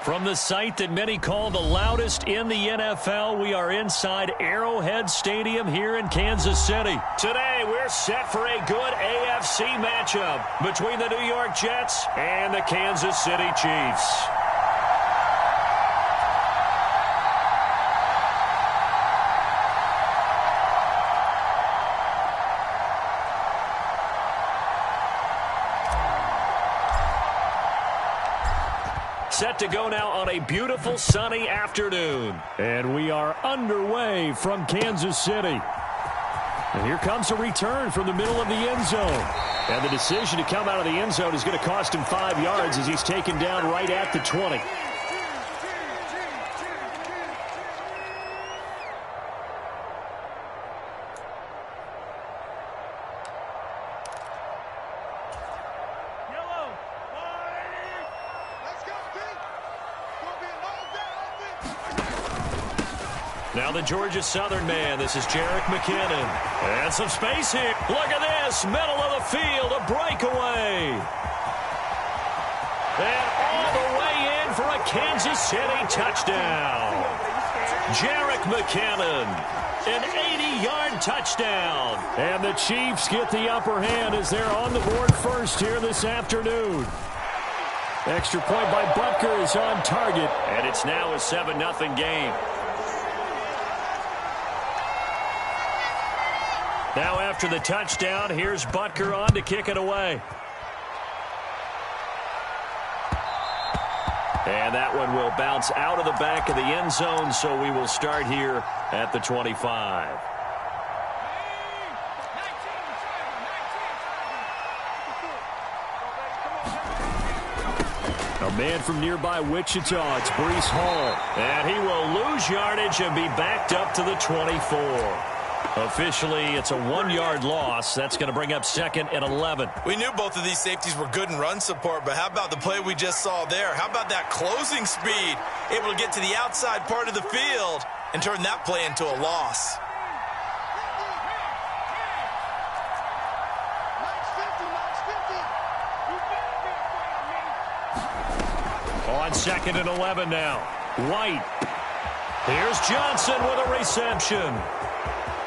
From the site that many call the loudest in the NFL, we are inside Arrowhead Stadium here in Kansas City. Today, we're set for a good AFC matchup between the New York Jets and the Kansas City Chiefs. Set to go now on a beautiful sunny afternoon. And we are underway from Kansas City. And here comes a return from the middle of the end zone. And the decision to come out of the end zone is going to cost him 5 yards as he's taken down right at the 20. Now the Georgia Southern man. This is Jerick McKinnon. And some space here. Look at this. Middle of the field. A breakaway. And all the way in for a Kansas City touchdown. Jerick McKinnon. An 80-yard touchdown. And the Chiefs get the upper hand as they're on the board first here this afternoon. Extra point by Butker is on target. And it's now a 7-0 game. Now after the touchdown, here's Butker on to kick it away. And that one will bounce out of the back of the end zone, so we will start here at the 25. A man from nearby Wichita, it's Breece Hall. And he will lose yardage and be backed up to the 24. Officially, it's a 1-yard loss. That's going to bring up second and 11. We knew both of these safeties were good in run support, but how about the play we just saw there? How about that closing speed? Able to get to the outside part of the field and turn that play into a loss. On second and 11 now. White. Here's Johnson with a reception.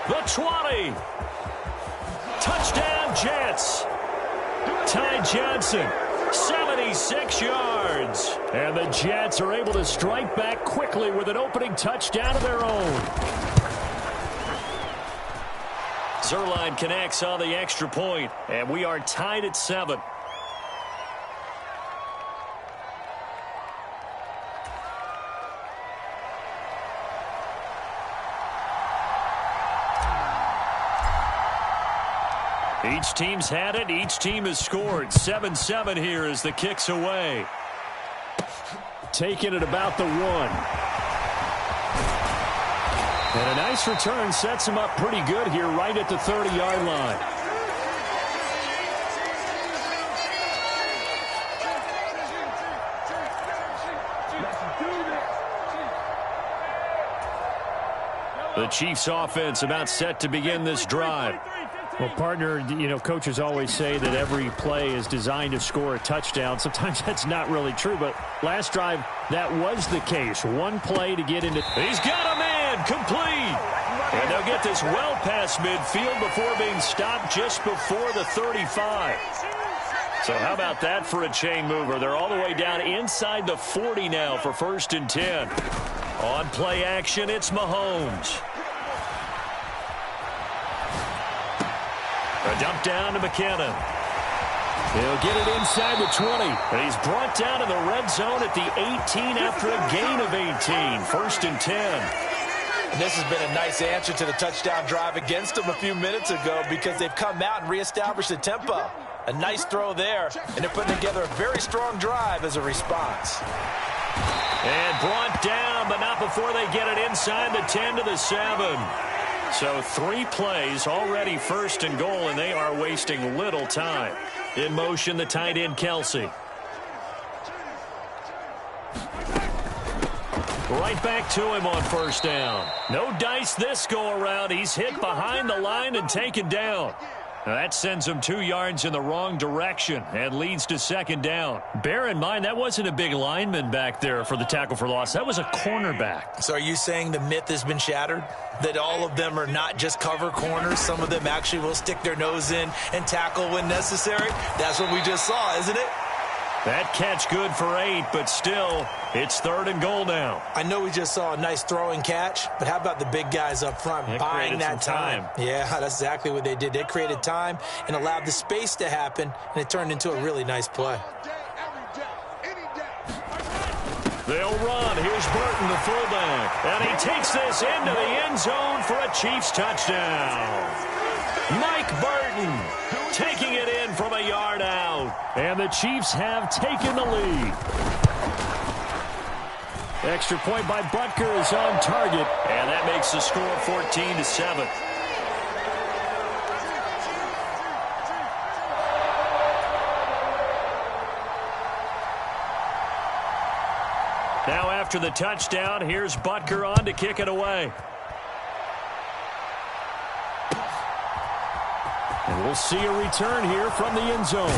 The 20. Touchdown, Jets. Ty Johnson, 76 yards. And the Jets are able to strike back quickly with an opening touchdown of their own. Zerline connects on the extra point, and we are tied at 7. Each team's had it. Each team has scored. 7-7 here as the kick's away. Taking it about the 1. And a nice return sets him up pretty good here right at the 30-yard line. The Chiefs offense about set to begin this drive. Well, partner, you know, coaches always say that every play is designed to score a touchdown. Sometimes that's not really true, but last drive, that was the case. One play to get into. He's got a man, complete. And they'll get this well past midfield before being stopped just before the 35. So how about that for a chain mover? They're all the way down inside the 40 now for 1st and 10. On play action, it's Mahomes. A dump down to McKinnon. He'll get it inside the 20. And he's brought down in the red zone at the 18 after a gain of 18. 1st and 10. And this has been a nice answer to the touchdown drive against them a few minutes ago because they've come out and reestablished the tempo. A nice throw there, and they're putting together a very strong drive as a response. And brought down, but not before they get it inside the 10 to the 7. So 3 plays, already 1st and goal, and they are wasting little time. In motion, the tight end, Kelsey. Right back to him on 1st down. No dice this go around. He's hit behind the line and taken down. That sends them 2 yards in the wrong direction and leads to second down. Bear in mind, that wasn't a big lineman back there for the tackle for loss. That was a cornerback. So are you saying the myth has been shattered? That all of them are not just cover corners? Some of them actually will stick their nose in and tackle when necessary? That's what we just saw, isn't it? That catch good for 8, but still, it's 3rd and goal now. I know we just saw a nice throw and catch, but how about the big guys up front buying that time? Yeah, that's exactly what they did. They created time and allowed the space to happen, and it turned into a really nice play. They'll run. Here's Burton, the fullback. And he takes this into the end zone for a Chiefs touchdown. Mike Burton taking it in from a yard out. And the Chiefs have taken the lead. Extra point by Butker is on target. And that makes the score 14-7. Now after the touchdown, here's Butker on to kick it away. And we'll see a return here from the end zone.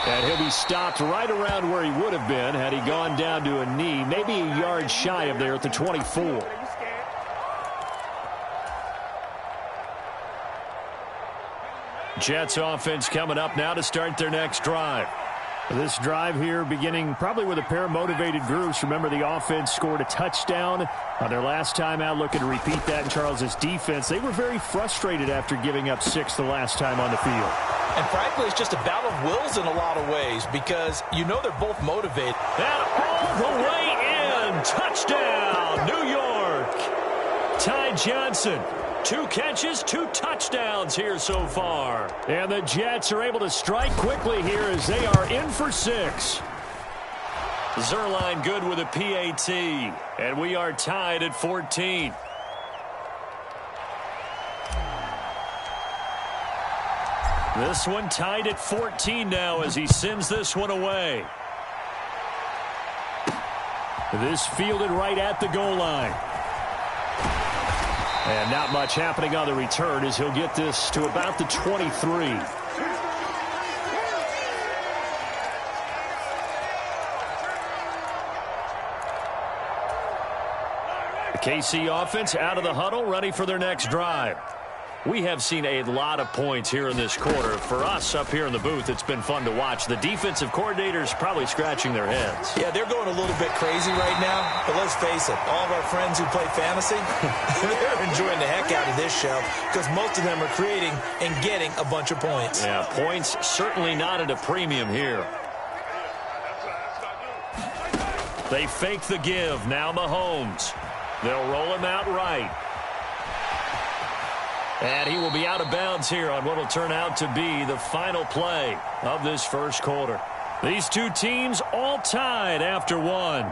And he'll be stopped right around where he would have been had he gone down to a knee, maybe a yard shy of there at the 24. Jets offense coming up now to start their next drive. This drive here beginning probably with a pair of motivated groups. Remember, the offense scored a touchdown on their last time out, looking to repeat that in Charles's defense. They were very frustrated after giving up 6 the last time on the field. And frankly, it's just a battle of wills in a lot of ways because you know they're both motivated. And all the way in. Touchdown, New York. Ty Johnson. 2 catches, 2 touchdowns here so far. And the Jets are able to strike quickly here as they are in for 6. Zerline good with a PAT. And we are tied at 14. This one tied at 14 now as he sends this one away. This fielded right at the goal line. And not much happening on the return as he'll get this to about the 23. The KC offense out of the huddle, ready for their next drive. We have seen a lot of points here in this quarter. For us up here in the booth, it's been fun to watch. The defensive coordinators probably scratching their heads. Yeah, they're going a little bit crazy right now. But let's face it, all of our friends who play fantasy, they're enjoying the heck out of this show because most of them are creating and getting a bunch of points. Yeah, points certainly not at a premium here. They fake the give. Now Mahomes. They'll roll him out right. And he will be out of bounds here on what will turn out to be the final play of this first quarter. These two teams all tied after 1.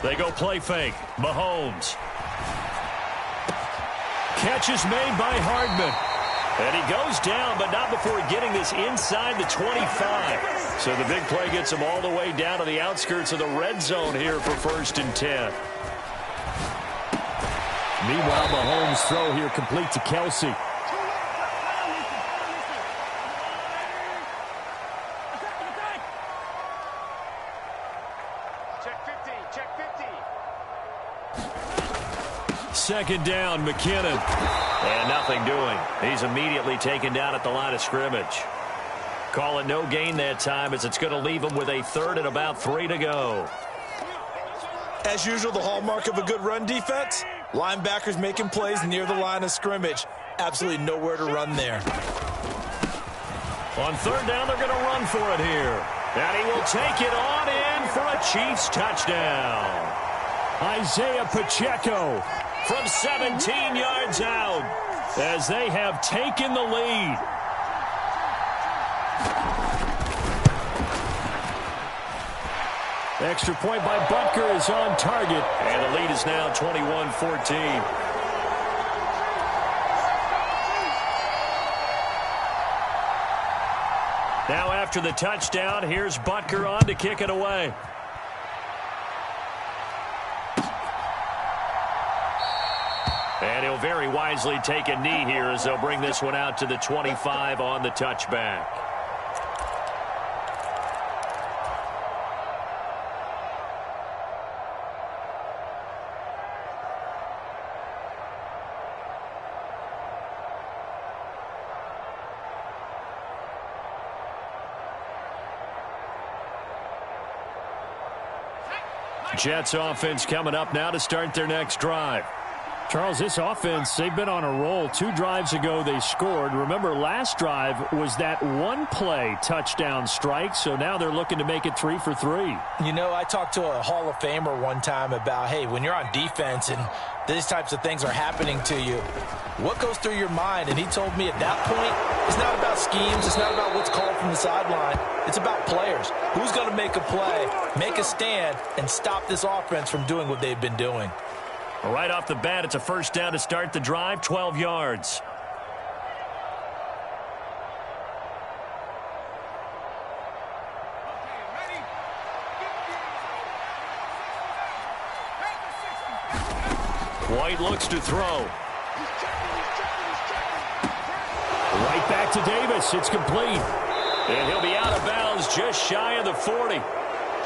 They go play fake. Mahomes. Catch is made by Hardman. And he goes down, but not before getting this inside the 25. So the big play gets him all the way down to the outskirts of the red zone here for 1st and 10. Meanwhile, Mahomes' throw here complete to Kelsey. Second down, McKinnon. And nothing doing. He's immediately taken down at the line of scrimmage. Call it no gain that time as it's going to leave him with a 3rd and about 3 to go. As usual, the hallmark of a good run defense, linebackers making plays near the line of scrimmage. Absolutely nowhere to run there. On 3rd down, they're going to run for it here. And he will take it on in for a Chiefs touchdown. Isaiah Pacheco from 17 yards out as they have taken the lead. Extra point by Butker is on target, and the lead is now 21-14. Now after the touchdown, here's Butker on to kick it away. And he'll very wisely take a knee here as they'll bring this one out to the 25 on the touchback. Jets offense coming up now to start their next drive. Charles, this offense, they've been on a roll. 2 drives ago they scored. Remember, last drive was that one-play touchdown strike, so now they're looking to make it 3 for 3. You know, I talked to a Hall of Famer one time about, hey, when you're on defense and these types of things are happening to you, what goes through your mind? And he told me at that point, it's not about schemes. It's not about what's called from the sideline. It's about players. Who's going to make a play, make a stand, and stop this offense from doing what they've been doing? Right off the bat, it's a first down to start the drive, 12 yards. White looks to throw. Right back to Davis. It's complete. And he'll be out of bounds just shy of the 40.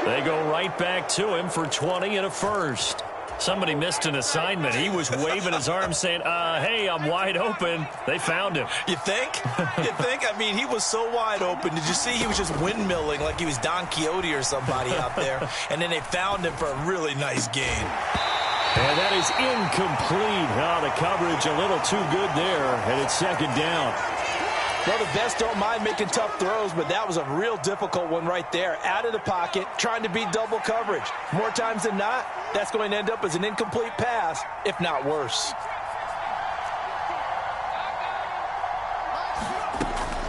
They go right back to him for 20 and a first. Somebody missed an assignment. He was waving his arms saying, hey, I'm wide open. They found him. You think? You think? I mean, he was so wide open. Did you see he was just windmilling like he was Don Quixote or somebody out there? And then they found him for a really nice gain. And that is incomplete. Oh, the coverage a little too good there, and it's second down. Well, the best don't mind making tough throws, but that was a real difficult one right there. Out of the pocket, trying to beat double coverage. More times than not, that's going to end up as an incomplete pass, if not worse.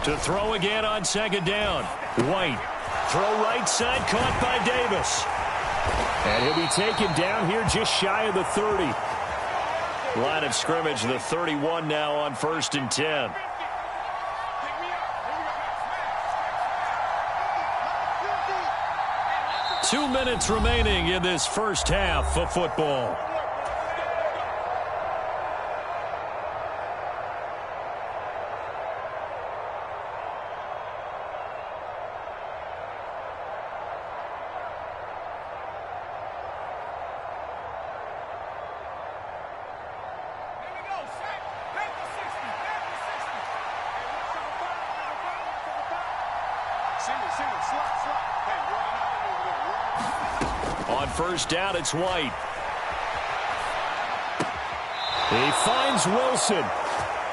To throw again on second down. White. Throw right side, caught by Davis. And he'll be taken down here just shy of the 30. Line of scrimmage, the 31 now on 1st and 10. Two minutes remaining in this first half of football. On first down, it's White. He finds Wilson.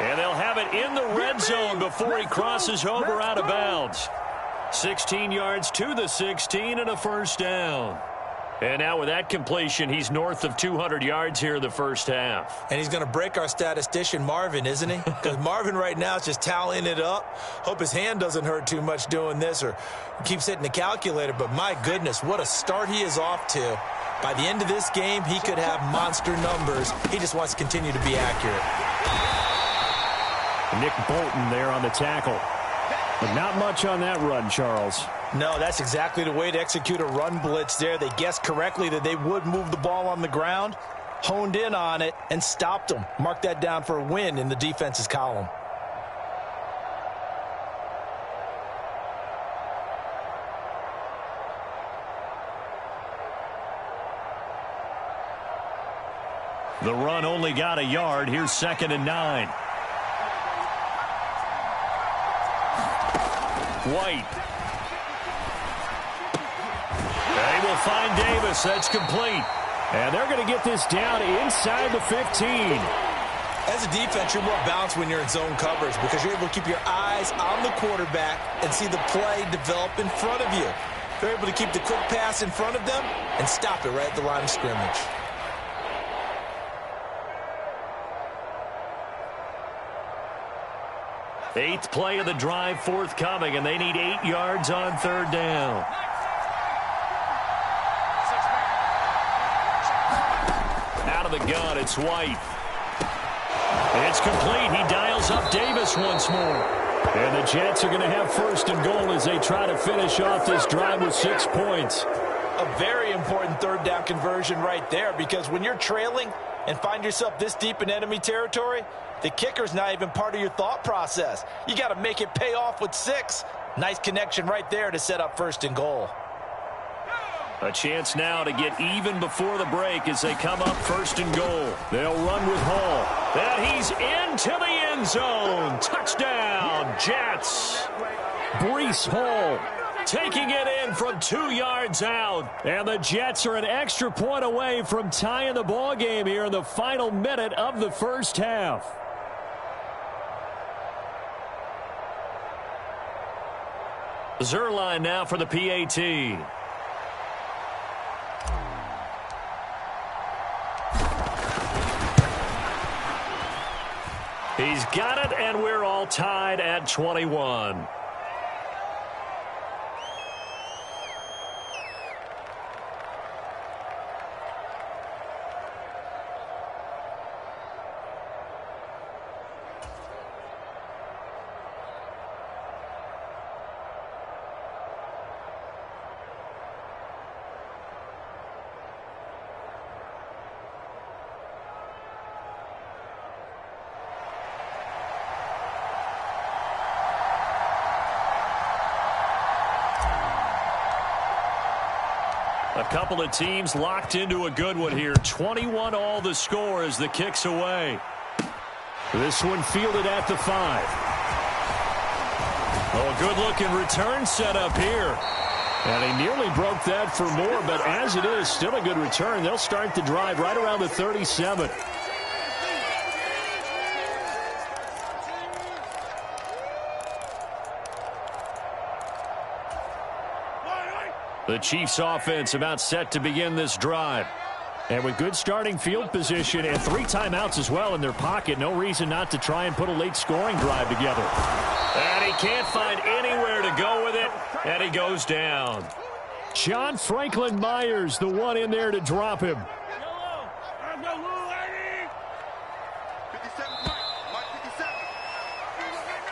And they'll have it in the red zone before he crosses over out of bounds. 16 yards to the 16 and a first down. And now with that completion, he's north of 200 yards here in the first half. And he's going to break our statistician, Marvin, isn't he? Because Marvin right now is just tallying it up. Hope his hand doesn't hurt too much doing this or keeps hitting the calculator. But my goodness, what a start he is off to. By the end of this game, he could have monster numbers. He just wants to continue to be accurate. Nick Bolton there on the tackle. But not much on that run, Charles. No, that's exactly the way to execute a run blitz there. They guessed correctly that they would move the ball on the ground, honed in on it, and stopped them. Mark that down for a win in the defense's column. The run only got a yard. Here's 2nd and 9. White. They will find Davis. That's complete. And they're going to get this down inside the 15. As a defense, you're more balanced when you're in zone coverage because you're able to keep your eyes on the quarterback and see the play develop in front of you. They're able to keep the quick pass in front of them and stop it right at the line of scrimmage. Eighth play of the drive forthcoming, and they need 8 yards on 3rd down. Out of the gun, it's White. It's complete. He dials up Davis once more. And the Jets are going to have first and goal as they try to finish off this drive with 6 points. A very important third down conversion right there, because when you're trailing and find yourself this deep in enemy territory, the kicker's not even part of your thought process. You got to make it pay off with 6. Nice connection right there to set up first and goal. A chance now to get even before the break as they come up first and goal. They'll run with Hall. And he's into the end zone. Touchdown, Jets. Breece Hall taking it in from 2 yards out. And the Jets are an extra point away from tying the ball game here in the final minute of the first half. Zerline now for the PAT. He's got it, and we're all tied at 21. A couple of teams locked into a good one here. 21 all the score as the kick's away. This one fielded at the 5. Oh, good-looking return set up here. And he nearly broke that for more, but as it is, still a good return. They'll start the drive right around the 37. The Chiefs offense about set to begin this drive. And with good starting field position and 3 timeouts as well in their pocket, no reason not to try and put a late scoring drive together. And he can't find anywhere to go with it, and he goes down. John Franklin Myers, the one in there to drop him.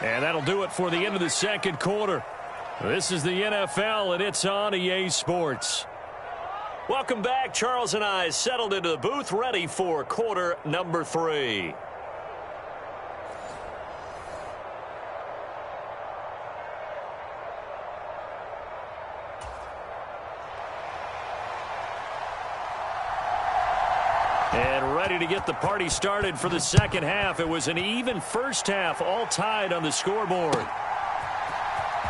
And that'll do it for the end of the second quarter. This is the NFL, and it's on EA Sports. Welcome back. Charles and I settled into the booth, ready for quarter number 3. And ready to get the party started for the second half. It was an even first half, all tied on the scoreboard.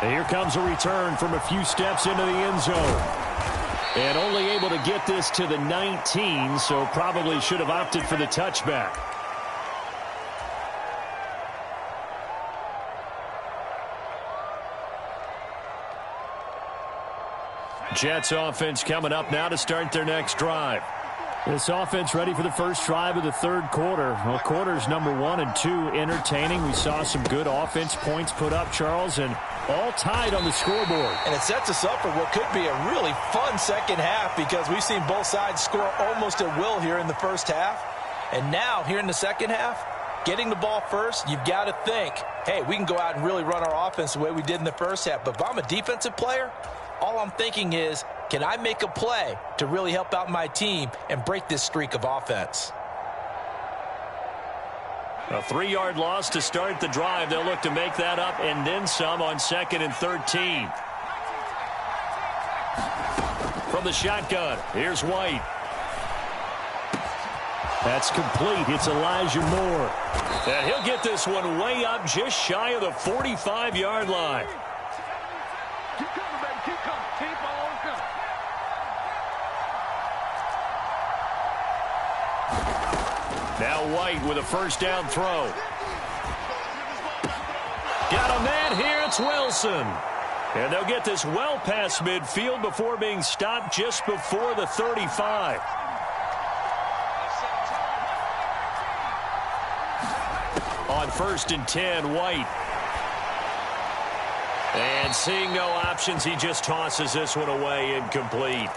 And here comes a return from a few steps into the end zone. And only able to get this to the 19, so probably should have opted for the touchback. Jets offense coming up now to start their next drive. This offense ready for the first drive of the third quarter. Well, quarters number 1 and 2 entertaining. We saw some good offense points put up, Charles, and all tied on the scoreboard. And it sets us up for what could be a really fun second half, because we've seen both sides score almost at will here in the first half. And now, here in the second half, getting the ball first, you've got to think, hey, we can go out and really run our offense the way we did in the first half. But if I'm a defensive player, all I'm thinking is, can I make a play to really help out my team and break this streak of offense? A 3-yard loss to start the drive. They'll look to make that up and then some on 2nd and 13. From the shotgun, here's White. That's complete. It's Elijah Moore. And he'll get this one way up just shy of the 45-yard line. Keep coming, baby. Keep coming. Keep on coming. Now White with a first down throw. Got a man here. It's Wilson. And they'll get this well past midfield before being stopped just before the 35. On 1st and 10, White. And seeing no options, he just tosses this one away incomplete.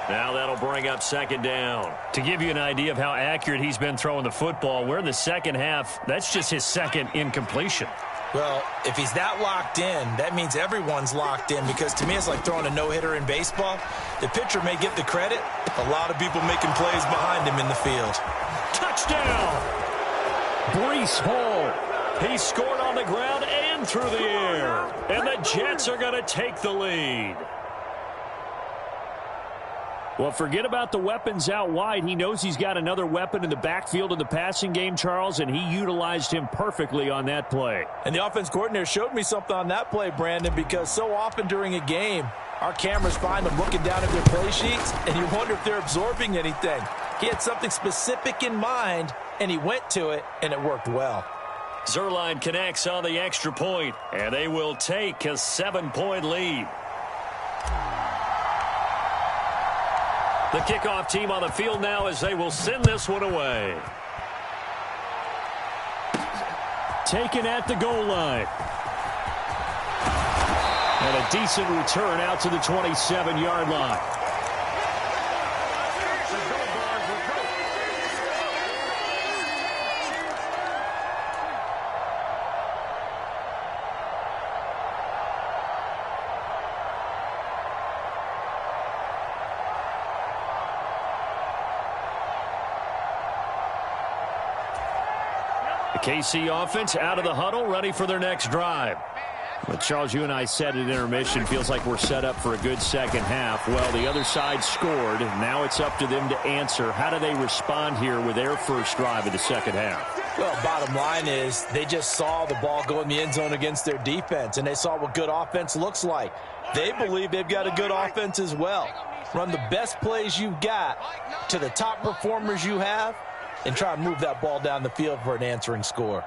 Now that'll bring up second down. To give you an idea of how accurate he's been throwing the football, we're in the second half. That's just his second incompletion. Well, if he's that locked in, that means everyone's locked in, because to me it's like throwing a no-hitter in baseball. The pitcher may get the credit. A lot of people making plays behind him in the field. Touchdown! Breece Hall. He scored on the ground and through the air. And the Jets are going to take the lead. Well, forget about the weapons out wide. He knows he's got another weapon in the backfield in the passing game, Charles, and he utilized him perfectly on that play. And the offense coordinator showed me something on that play, Brandon, because so often during a game, our cameras find them looking down at their play sheets, and you wonder if they're absorbing anything. He had something specific in mind, and he went to it, and it worked well. Zuerlein connects on the extra point, and they will take a 7-point lead. The kickoff team on the field now as they will send this one away. Taken at the goal line. And a decent return out to the 27-yard line. KC offense out of the huddle, ready for their next drive. But Charles, you and I said at intermission, feels like we're set up for a good second half. Well, the other side scored. Now it's up to them to answer. How do they respond here with their first drive of the second half? Well, bottom line is they just saw the ball go in the end zone against their defense, and they saw what good offense looks like. They believe they've got a good offense as well. Run the best plays you've got to the top performers you have, and try to move that ball down the field for an answering score.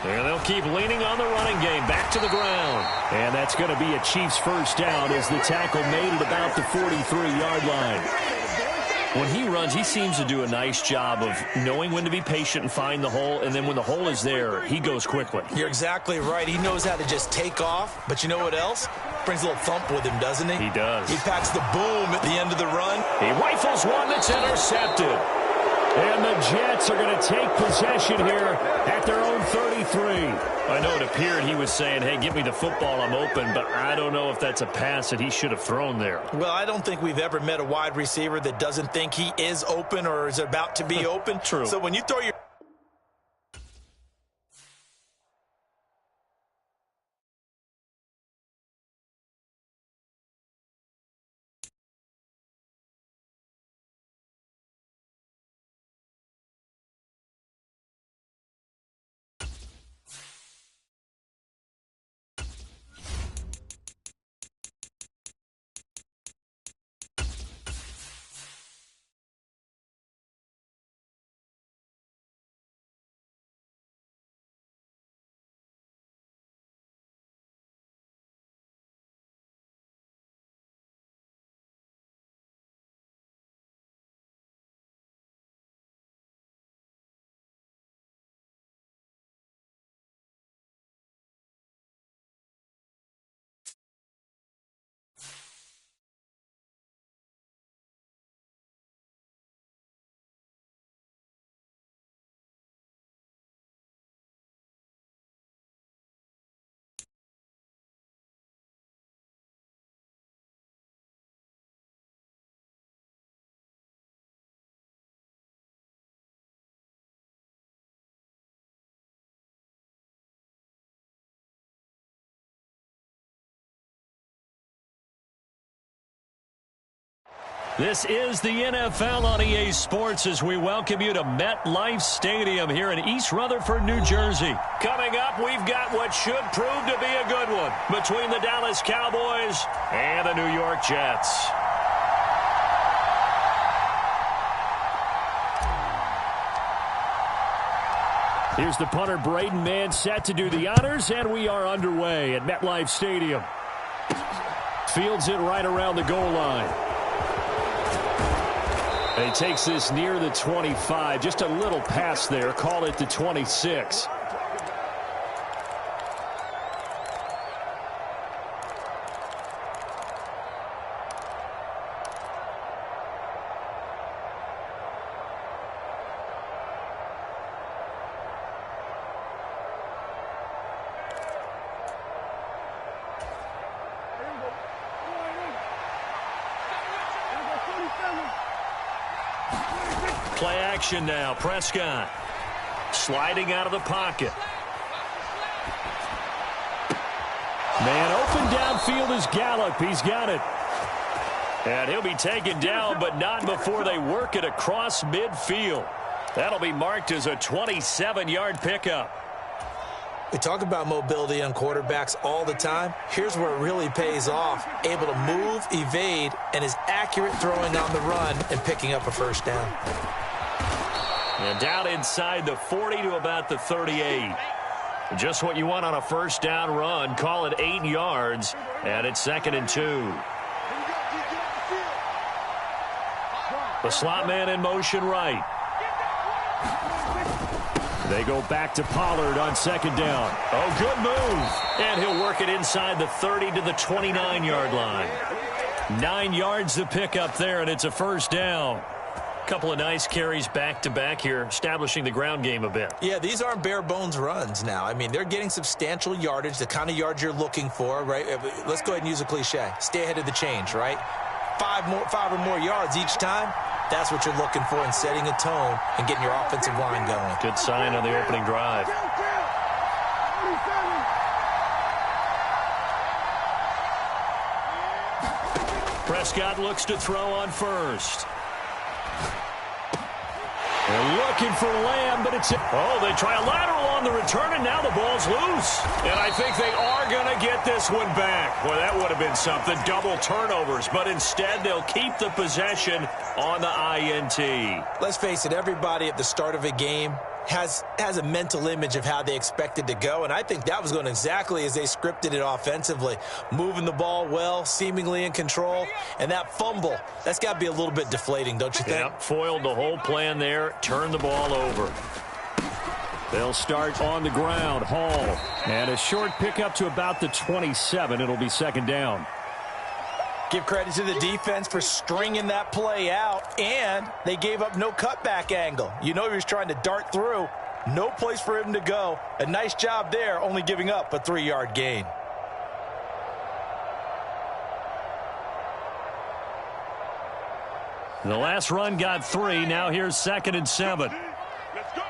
And they'll keep leaning on the running game. Back to the ground. And that's going to be a Chiefs first down as the tackle made at about the 43-yard line. When he runs, he seems to do a nice job of knowing when to be patient and find the hole, and then when the hole is there, he goes quickly. You're exactly right. He knows how to just take off, but you know what else? Brings a little thump with him, doesn't he? He does. He packs the boom at the end of the run. He rifles one that's intercepted. And the Jets are going to take possession here at their own 33. I know it appeared he was saying, hey, give me the football, I'm open, but I don't know if that's a pass that he should have thrown there. Well, I don't think we've ever met a wide receiver that doesn't think he is open or is about to be open. True. So when you throw your... This is the NFL on EA Sports as we welcome you to MetLife Stadium here in East Rutherford, New Jersey. Coming up, we've got what should prove to be a good one between the Dallas Cowboys and the New York Jets. Here's the punter, Braden Mann, set to do the honors, and we are underway at MetLife Stadium. Fields it right around the goal line. And he takes this near the 25. Just a little pass there. Call it the 26. Play action now. Prescott sliding out of the pocket. Man open downfield is Gallup. He's got it. And he'll be taken down, but not before they work it across midfield. That'll be marked as a 27-yard pickup. We talk about mobility on quarterbacks all the time. Here's where it really pays off. Able to move, evade, and is accurate throwing on the run and picking up a first down. And down inside the 40 to about the 38. Just what you want on a first down run. Call it 8 yards, and it's 2nd and 2. The slot man in motion right. They go back to Pollard on 2nd down. Oh, good move. And he'll work it inside the 30 to the 29-yard line. 9 yards to pick up there, and it's a first down. Couple of nice carries back-to-back here, establishing the ground game a bit. Yeah, these aren't bare-bones runs now. I mean, they're getting substantial yardage, the kind of yards you're looking for, right? Let's go ahead and use a cliche. Stay ahead of the change, right? 5 or more yards each time. That's what you're looking for in setting a tone and getting your offensive line going. Good sign on the opening drive. Prescott looks to throw on first. They're looking for Lamb, but it's... Oh, they try a lateral on the return, and now the ball's loose. And I think they are going to get this one back. Well, that would have been something. Double turnovers, but instead they'll keep the possession on the INT. Let's face it, everybody at the start of a game has a mental image of how they expect it to go, and I think that was going exactly as they scripted it offensively. Moving the ball well, seemingly in control, and that fumble, that's got to be a little bit deflating, don't you think? Yep, foiled the whole plan there, turned the ball over. They'll start on the ground, Hall, and a short pickup to about the 27. It'll be 2nd down. Give credit to the defense for stringing that play out, and they gave up no cutback angle. You know he was trying to dart through. No place for him to go. A nice job there, only giving up a 3-yard gain. The last run got 3. Now here's 2nd and 7. Let's go.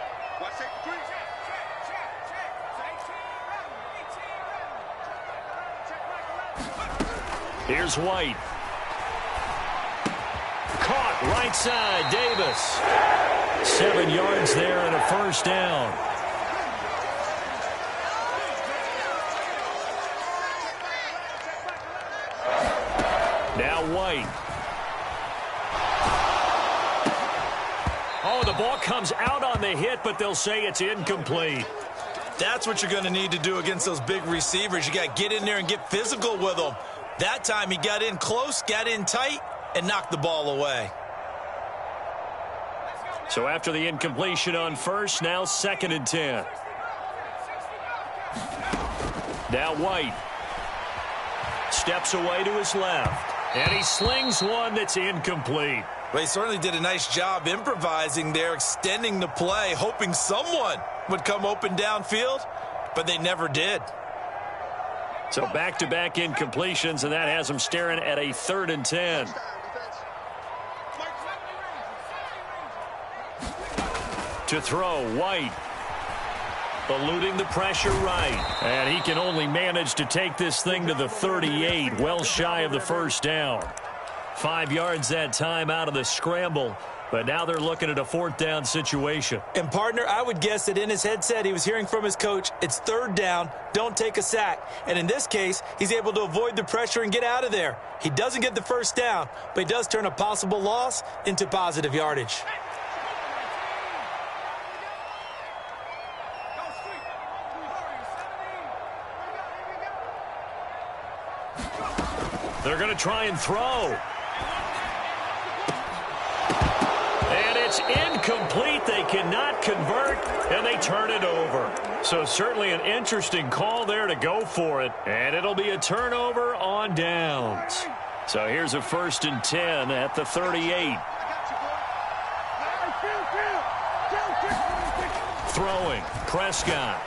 Here's White. Caught right side, Davis. 7 yards there and a first down. Now White. Oh, the ball comes out on the hit, but they'll say it's incomplete. That's what you're going to need to do against those big receivers. You got to get in there and get physical with them. That time he got in close, got in tight, and knocked the ball away. So after the incompletion on first, now 2nd and 10. Now White steps away to his left, and he slings one that's incomplete. Well, he certainly did a nice job improvising there, extending the play, hoping someone would come open downfield, but they never did. So back-to-back incompletions, and that has them staring at a 3rd and 10. To throw, White. Eluding the pressure right. And he can only manage to take this thing to the 38, well shy of the first down. 5 yards that time out of the scramble. But now they're looking at a 4th down situation. And, partner, I would guess that in his headset he was hearing from his coach, it's 3rd down, don't take a sack. And in this case, he's able to avoid the pressure and get out of there. He doesn't get the first down, but he does turn a possible loss into positive yardage. They're going to try and throw. It's incomplete. They cannot convert, and they turn it over. So certainly an interesting call there to go for it, and it'll be a turnover on downs. So here's a 1st and 10 at the 38. Throwing, Prescott.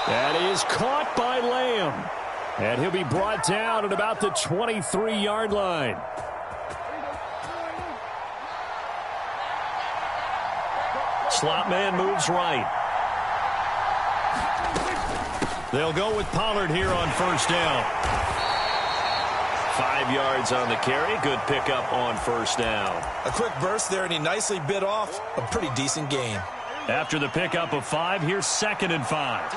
That is caught by Lamb, and he'll be brought down at about the 23-yard line. Slot man moves right. They'll go with Pollard here on first down. 5 yards on the carry. Good pickup on first down. A quick burst there, and he nicely bit off a pretty decent gain. After the pickup of 5, here's 2nd and 5.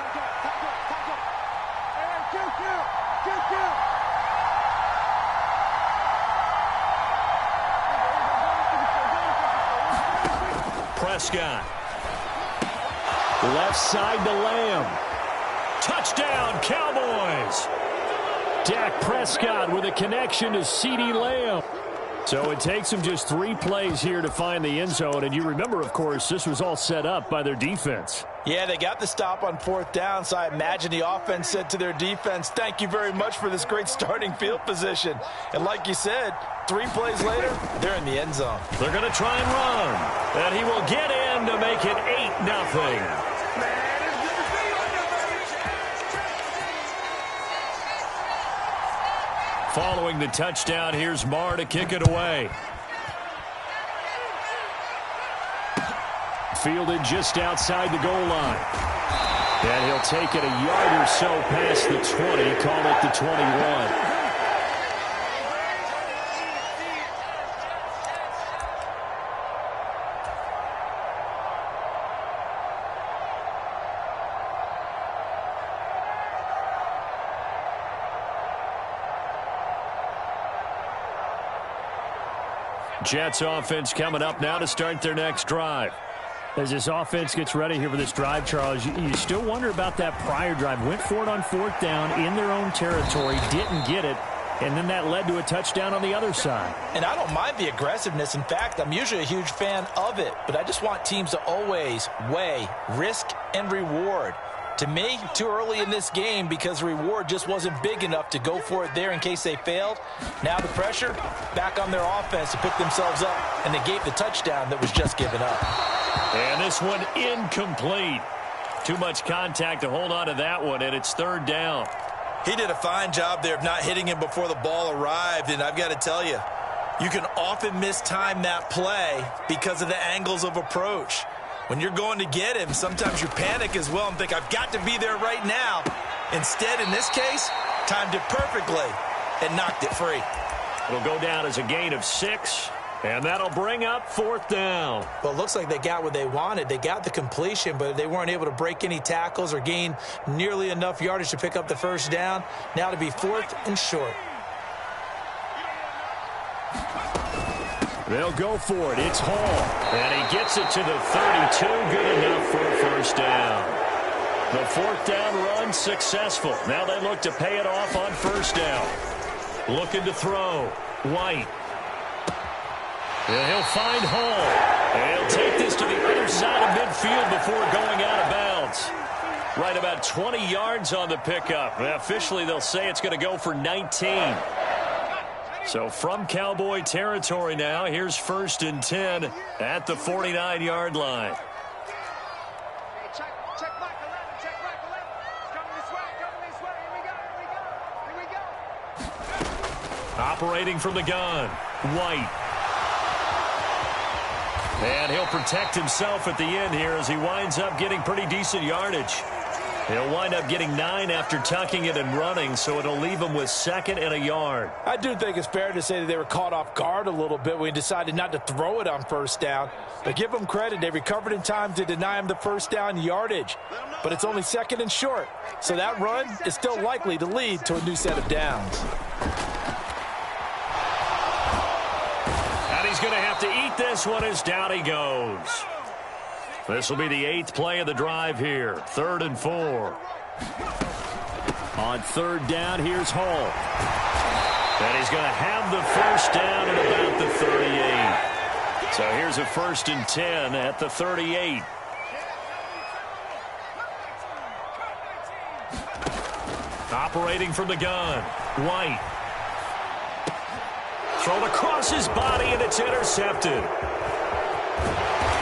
Prescott. Left side to Lamb. Touchdown, Cowboys. Dak Prescott with a connection to CeeDee Lamb. So it takes them just 3 plays here to find the end zone. And you remember, of course, this was all set up by their defense. Yeah, they got the stop on 4th down, so I imagine the offense said to their defense, thank you very much for this great starting field position. And like you said, 3 plays later, they're in the end zone. They're going to try and run. And he will get in to make it 8-0. Following the touchdown, here's Marr to kick it away. Fielded just outside the goal line. And he'll take it a yard or so past the 20, call it the 21. Jets offense coming up now to start their next drive. As this offense gets ready here for this drive, Charles, you still wonder about that prior drive. Went for it on 4th down in their own territory, didn't get it, and then that led to a touchdown on the other side. And I don't mind the aggressiveness. In fact, I'm usually a huge fan of it, but I just want teams to always weigh risk and reward. To me, too early in this game because the reward just wasn't big enough to go for it there in case they failed. Now the pressure back on their offense to pick themselves up, and they gave the touchdown that was just given up. And this one incomplete. Too much contact to hold on to that one, and it's 3rd down. He did a fine job there of not hitting him before the ball arrived, and I've got to tell you, you can often mistime that play because of the angles of approach. When you're going to get him, sometimes you panic as well and think, I've got to be there right now. Instead, in this case, timed it perfectly and knocked it free. It'll go down as a gain of 6, and that'll bring up 4th down. Well, it looks like they got what they wanted. They got the completion, but they weren't able to break any tackles or gain nearly enough yardage to pick up the first down. Now to be 4th and short. They'll go for it. It's Hall. And he gets it to the 32. Good enough for a first down. The 4th down run successful. Now they look to pay it off on first down. Looking to throw. White. And he'll find Hall. And he'll take this to the other side of midfield before going out of bounds. Right about 20 yards on the pickup. Officially, they'll say it's going to go for 19. So from Cowboy territory now, here's 1st and 10 at the 49-yard line. Check back 11, check back 11. Coming this way, here we go. Operating from the gun, White. And he'll protect himself at the end here as he winds up getting pretty decent yardage. He'll wind up getting 9 after tucking it and running, so it'll leave him with 2nd and a yard. I do think it's fair to say that they were caught off guard a little bit when he decided not to throw it on first down. But give them credit. They recovered in time to deny him the first down yardage. But it's only 2nd and short, so that run is still likely to lead to a new set of downs. And he's going to have to eat this one as down he goes. This will be the 8th play of the drive here. 3rd and 4. On 3rd down, here's Hall. And he's going to have the first down at about the 38. So here's a 1st and 10 at the 38. Operating from the gun, White. Thrown across his body, and it's intercepted.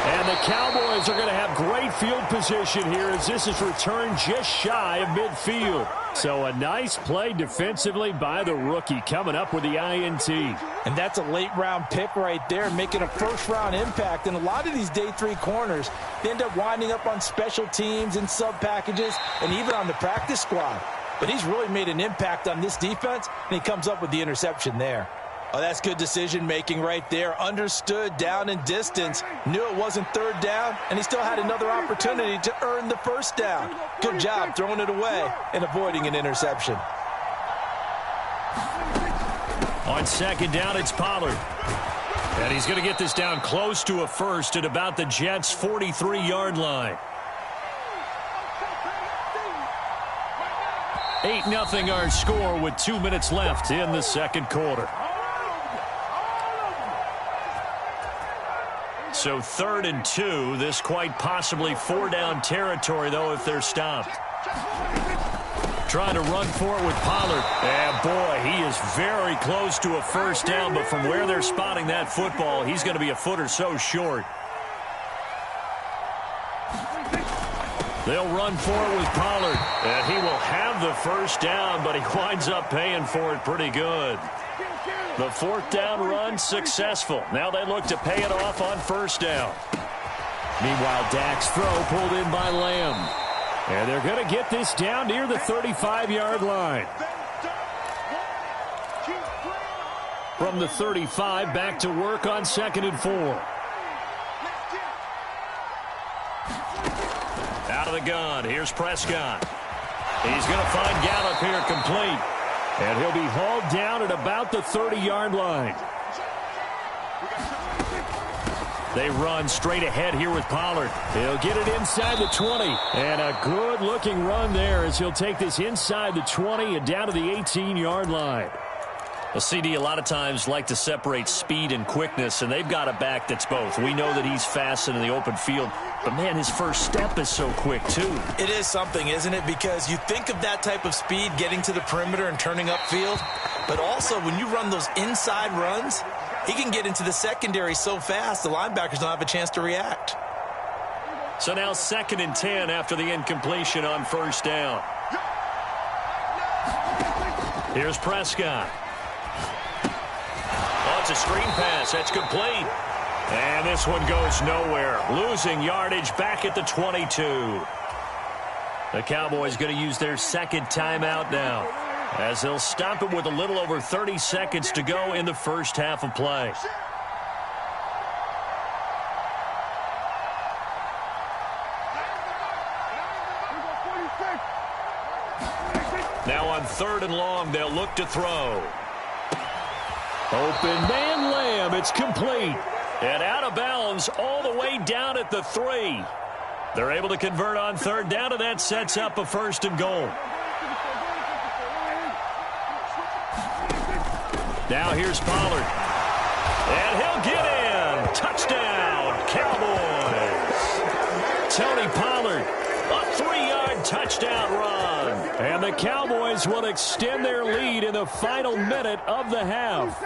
And And the Cowboys are going to have great field position here as this is returned just shy of midfield. So a nice play defensively by the rookie coming up with the INT. And that's a late-round pick right there, making a first-round impact. And a lot of these day 3 corners, they end up winding up on special teams and sub-packages and even on the practice squad. But he's really made an impact on this defense, and he comes up with the interception there. Oh, that's good decision-making right there. Understood down and distance. Knew it wasn't third down, and he still had another opportunity to earn the first down. Good job throwing it away and avoiding an interception. On second down, it's Pollard. And he's going to get this down close to a first at about the Jets' 43-yard line. 8-0 our score with 2 minutes left in the second quarter. So 3rd and 2. This quite possibly 4-down territory, though, if they're stopped. Trying to run for it with Pollard. And, boy, he is very close to a first down, but from where they're spotting that football, he's going to be a foot or so short. They'll run for it with Pollard. And he will have the first down, but he winds up paying for it pretty good. The 4th down run successful. Now they look to pay it off on first down. Meanwhile, Dak's throw pulled in by Lamb. And they're going to get this down near the 35-yard line. From the 35, back to work on 2nd and 4. Out of the gun, here's Prescott. He's going to find Gallup here complete. And he'll be hauled down at about the 30-yard line. They run straight ahead here with Pollard. He'll get it inside the 20. And a good-looking run there as he'll take this inside the 20 and down to the 18-yard line. A CD a lot of times like to separate speed and quickness, and they've got a back that's both. We know that he's fast in the open field, but, man, his first step is so quick, too. It is something, isn't it? Because you think of that type of speed getting to the perimeter and turning upfield, but also when you run those inside runs, he can get into the secondary so fast the linebackers don't have a chance to react. So now 2nd and 10 after the incompletion on first down. Here's Prescott. Oh, it's a screen pass. That's complete. And this one goes nowhere. Losing yardage back at the 22. The Cowboys going to use their 2nd timeout now, as they'll stop it with a little over 30 seconds to go in the first half of play. Now on 3rd and long, they'll look to throw. Open man Lamb. It's complete. And out of bounds all the way down at the 3. They're able to convert on 3rd down, and that sets up a 1st and goal. Now here's Pollard. And he'll get in. Touchdown, Cowboys. Tony Pollard, a 3-yard touchdown run. And the Cowboys will extend their lead in the final minute of the half.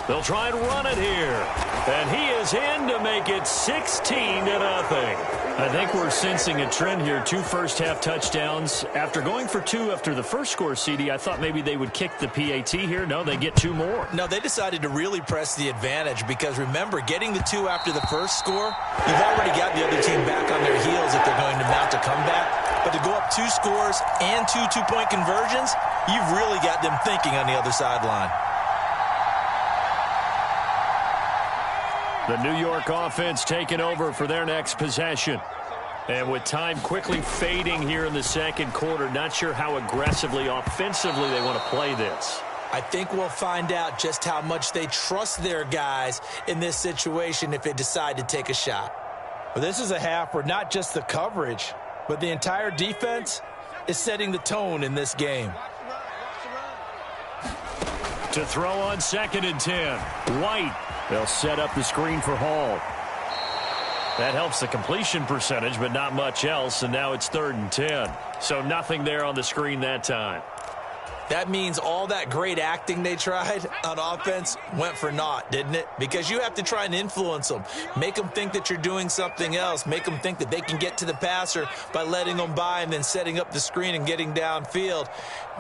They'll try and run it here. And he is in to make it 16-0. I think we're sensing a trend here. 2 first-half touchdowns. After going for 2 after the first score, CD, I thought maybe they would kick the PAT here. No, they get 2 more. No, they decided to really press the advantage because, remember, getting the 2 after the first score, you've already got the other team back on their heels if they're going to mount a comeback. But to go up 2 scores and 2 two-point conversions, you've really got them thinking on the other sideline. The New York offense taking over for their next possession. And with time quickly fading here in the second quarter, not sure how aggressively, offensively they want to play this. I think we'll find out just how much they trust their guys in this situation if they decide to take a shot. Well, this is a half where not just the coverage, but the entire defense is setting the tone in this game. To throw on 2nd and 10. White. They'll set up the screen for Hall. That helps the completion percentage, but not much else, and now it's 3rd and 10. So nothing there on the screen that time. That means all that great acting they tried on offense went for naught, didn't it? Because you have to try and influence them. Make them think that you're doing something else. Make them think that they can get to the passer by letting them by and then setting up the screen and getting downfield.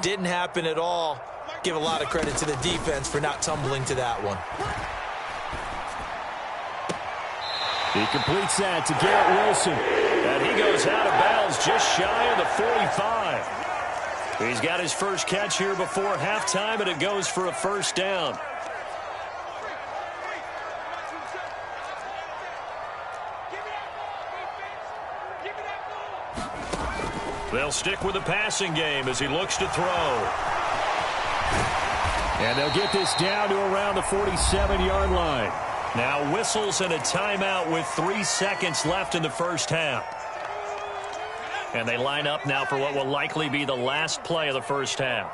Didn't happen at all. Give a lot of credit to the defense for not tumbling to that one. He completes that to Garrett Wilson. And he goes out of bounds just shy of the 45. He's got his first catch here before halftime, and it goes for a first down. They'll stick with the passing game as he looks to throw. And they'll get this down to around the 47-yard line. Now whistles and a timeout with 3 seconds left in the first half. And they line up now for what will likely be the last play of the first half.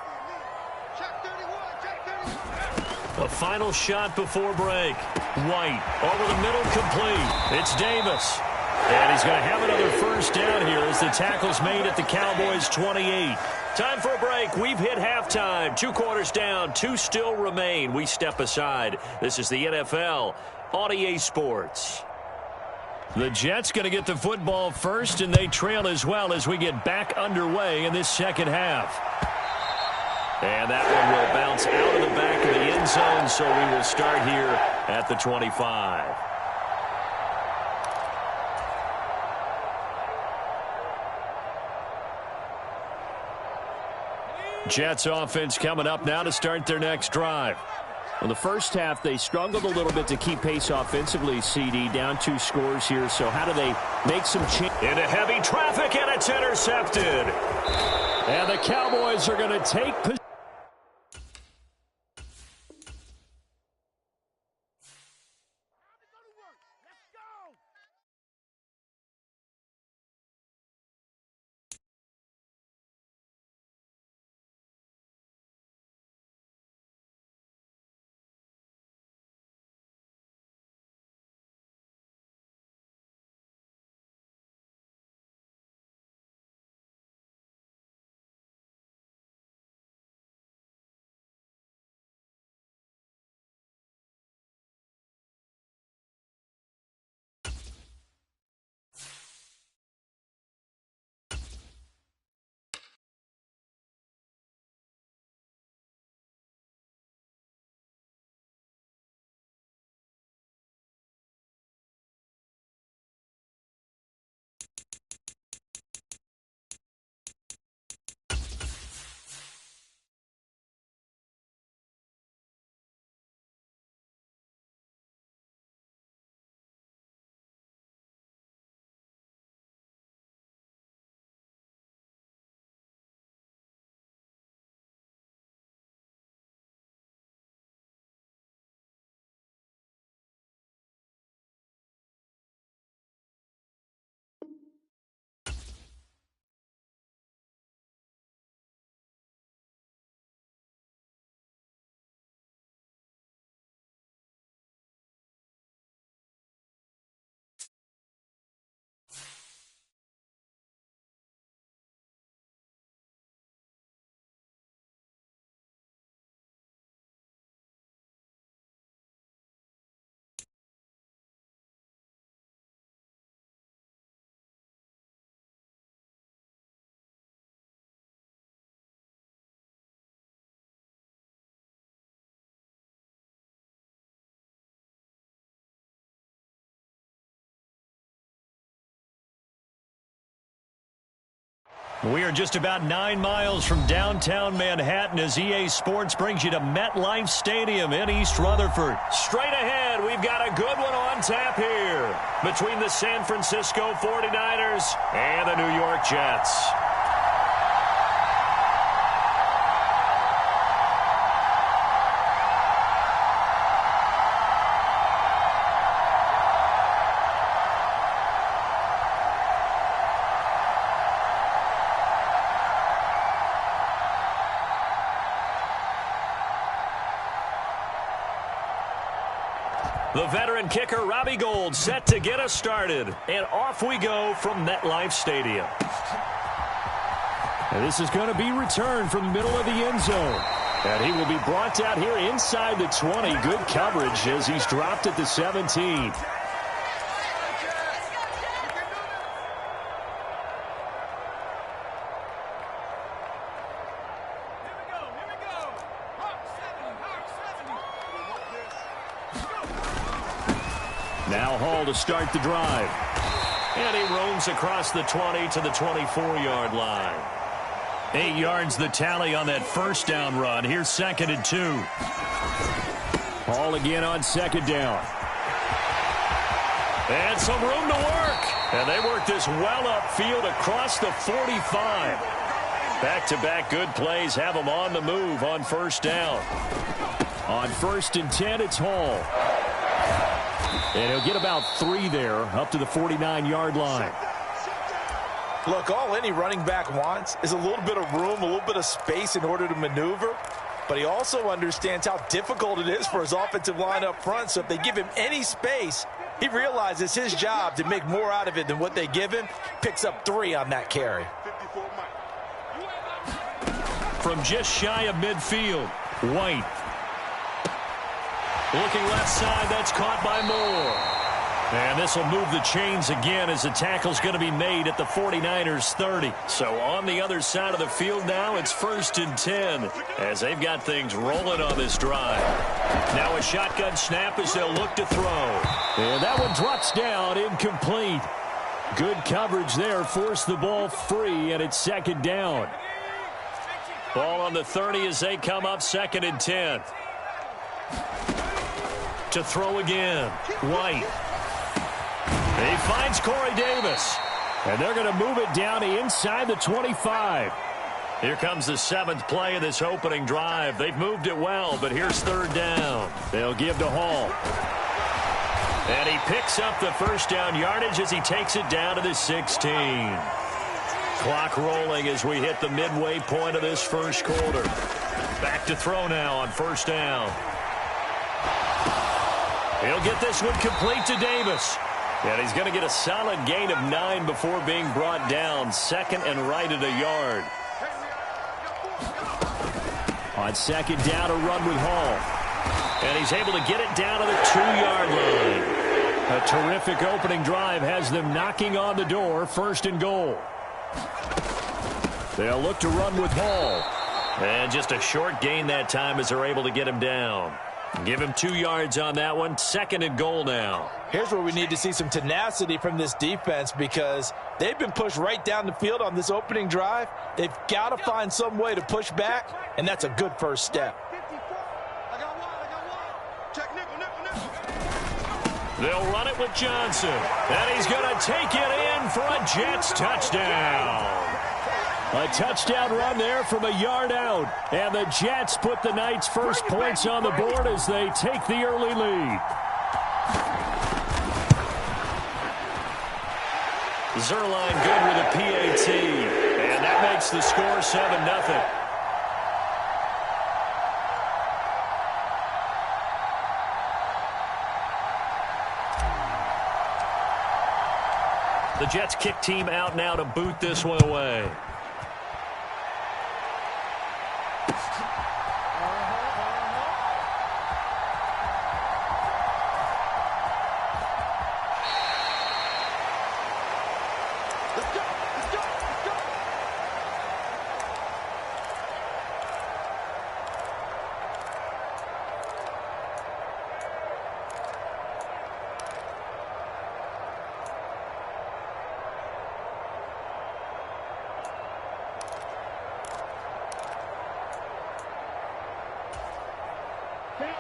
A final shot before break. White over the middle, complete. It's Davis. And he's going to have another first down here as the tackle's made at the Cowboys' 28. Time for a break. We've hit halftime. 2 quarters down. 2 still remain. We step aside. This is the NFL on EA Sports. The Jets going to get the football first, and they trail as well as we get back underway in this second half. And that one will bounce out of the back of the end zone, so we will start here at the 25. Jets offense coming up now to start their next drive. In the first half, they struggled a little bit to keep pace offensively, CD. Down 2 scores here, so how do they make some change? Into heavy traffic, and it's intercepted. And the Cowboys are going to take possession. We are just about 9 miles from downtown Manhattan as EA Sports brings you to MetLife Stadium in East Rutherford. Straight ahead, we've got a good one on tap here between the San Francisco 49ers and the New York Jets. The veteran kicker, Robbie Gould, set to get us started. And off we go from MetLife Stadium. And this is going to be returned from the middle of the end zone. And he will be brought down here inside the 20. Good coverage as he's dropped at the 17. Now Hall to start the drive. And he roams across the 20 to the 24-yard line. 8 yards the tally on that first down run. Here's 2nd and 2. Hall again on 2nd down. And some room to work. And they work this well upfield across the 45. Back-to-back good plays have them on the move on first down. On 1st and 10, it's Hall. And he'll get about 3 there, up to the 49-yard line. Look, all any running back wants is a little bit of room, a little bit of space in order to maneuver. But he also understands how difficult it is for his offensive line up front. So if they give him any space, he realizes his job to make more out of it than what they give him. Picks up 3 on that carry. From just shy of midfield, White. Looking left side, that's caught by Moore. And this will move the chains again as the tackle's going to be made at the 49ers 30. So on the other side of the field now, it's 1st and 10 as they've got things rolling on this drive. Now a shotgun snap as they'll look to throw. And that one drops down, incomplete. Good coverage there, forced the ball free, and it's 2nd down. Ball on the 30 as they come up 2nd and 10. To throw again, White. He finds Corey Davis. And they're going to move it down inside the 25. Here comes the 7th play of this opening drive. They've moved it well, but here's 3rd down. They'll give to Hall. And he picks up the first down yardage as he takes it down to the 16. Clock rolling as we hit the midway point of this first quarter. Back to throw now on 1st down. He'll get this one complete to Davis. And he's going to get a solid gain of 9 before being brought down. 2nd and right at a yard. On 2nd down, a run with Hall. And he's able to get it down to the 2-yard line. A terrific opening drive has them knocking on the door. 1st and goal. They'll look to run with Hall. And just a short gain that time as they're able to get him down. Give him 2 yards on that one. 2nd and goal now. Here's where we need to see some tenacity from this defense because they've been pushed right down the field on this opening drive. They've got to find some way to push back, and that's a good first step. They'll run it with Johnson. And he's going to take it in for a Jets touchdown. A touchdown run there from a yard out. And the Jets put the Knights' first points on the board as they take the early lead. Zerline good with a PAT. And that makes the score 7-0. The Jets kick team out now to boot this one away.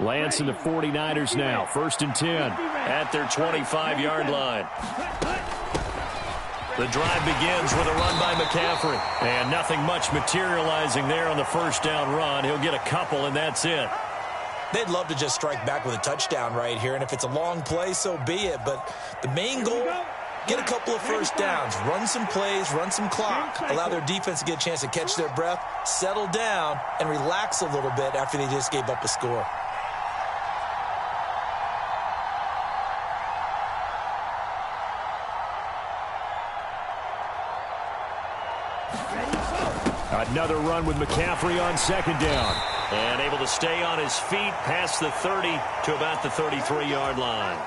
Lance and the 49ers now. 1st and 10 at their 25-yard line. The drive begins with a run by McCaffrey. And nothing much materializing there on the first down run. He'll get a couple, and that's it. They'd love to just strike back with a touchdown right here. And if it's a long play, so be it. But the main goal, get a couple of first downs. Run some plays, run some clock. Allow their defense to get a chance to catch their breath, settle down, and relax a little bit after they just gave up a score. Another run with McCaffrey on second down. And able to stay on his feet past the 30 to about the 33-yard line.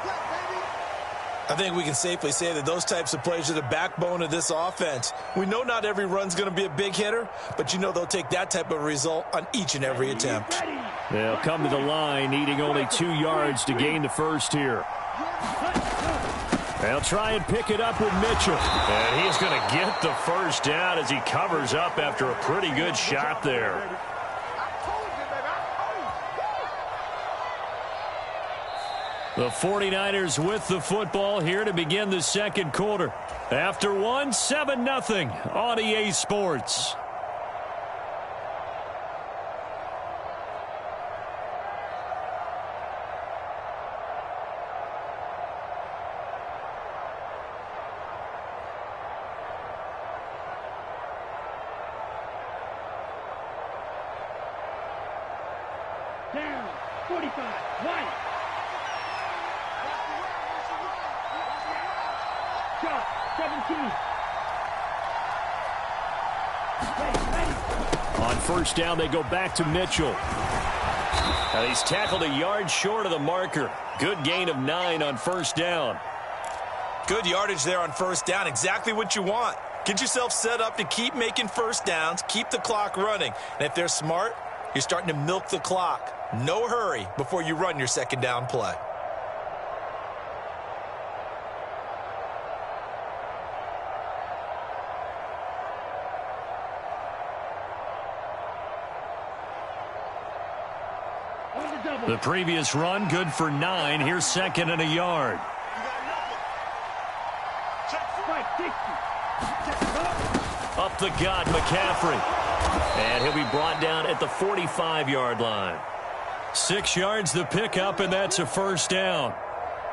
I think we can safely say that those types of plays are the backbone of this offense. We know not every run's going to be a big hitter, but you know they'll take that type of result on each and every attempt. They'll come to the line, needing only 2 yards to gain the first here. They'll try and pick it up with Mitchell. And he's going to get the first down as he covers up after a pretty good shot there. The 49ers with the football here to begin the second quarter. After one, 7-0 on EA Sports. Down, 45, White. Shot, 17. On first down, they go back to Mitchell. And he's tackled a yard short of the marker. Good gain of 9 on first down. Good yardage there on first down. Exactly what you want. Get yourself set up to keep making first downs, keep the clock running. And if they're smart, you're starting to milk the clock. No hurry before you run your second down play. The previous run, good for 9. Here's second and a yard. Up the gut, McCaffrey. And he'll be brought down at the 45-yard line. 6 yards the pickup, and that's a first down.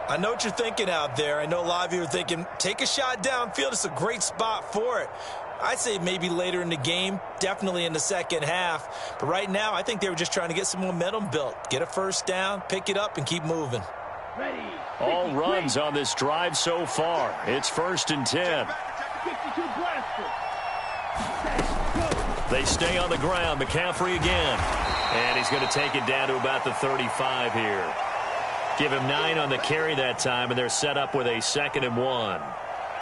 I know what you're thinking out there. I know a lot of you are thinking, take a shot downfield. It's a great spot for it. I'd say maybe later in the game, definitely in the second half. But right now, I think they were just trying to get some momentum built. Get a first down, pick it up, and keep moving. Ready. All runs on this drive so far. It's 1st and 10. 52 blaster. They stay on the ground. McCaffrey again. And he's going to take it down to about the 35 here. Give him 9 on the carry that time, and they're set up with a 2nd and 1.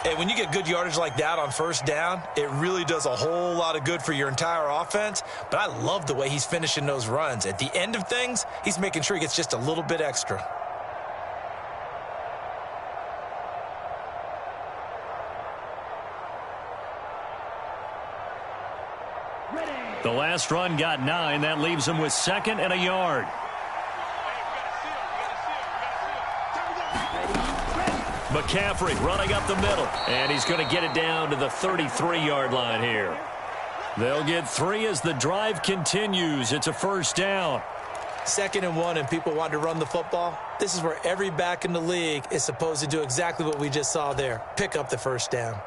Hey, when you get good yardage like that on first down, it really does a whole lot of good for your entire offense. But I love the way he's finishing those runs. At the end of things, he's making sure he gets just a little bit extra. The last run got 9. That leaves him with 2nd and a yard. McCaffrey running up the middle. And he's going to get it down to the 33-yard line here. They'll get 3 as the drive continues. It's a first down. 2nd and 1, and people want to run the football. This is where every back in the league is supposed to do exactly what we just saw there. Pick up the first down.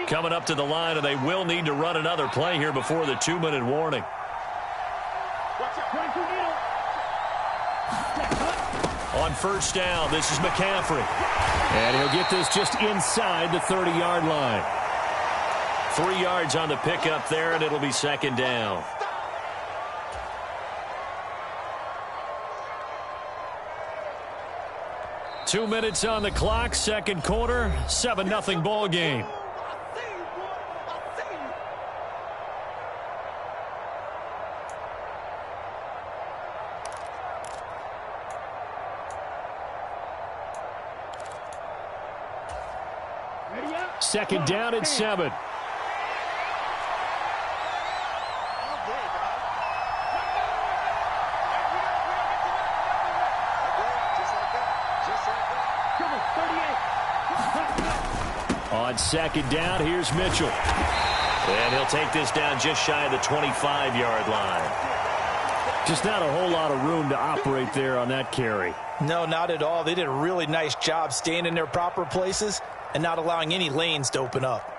Coming up to the line, and they will need to run another play here before the 2-minute warning. On first down, this is McCaffrey. And he'll get this just inside the 30-yard line. 3 yards on the pickup there, and it'll be 2nd down. Two minutes on the clock, second quarter, 7-0 ball game. Second down at 7. On second down, here's Mitchell. And he'll take this down just shy of the 25-yard line. Just not a whole lot of room to operate there on that carry. No, not at all. They did a really nice job staying in their proper places and not allowing any lanes to open up.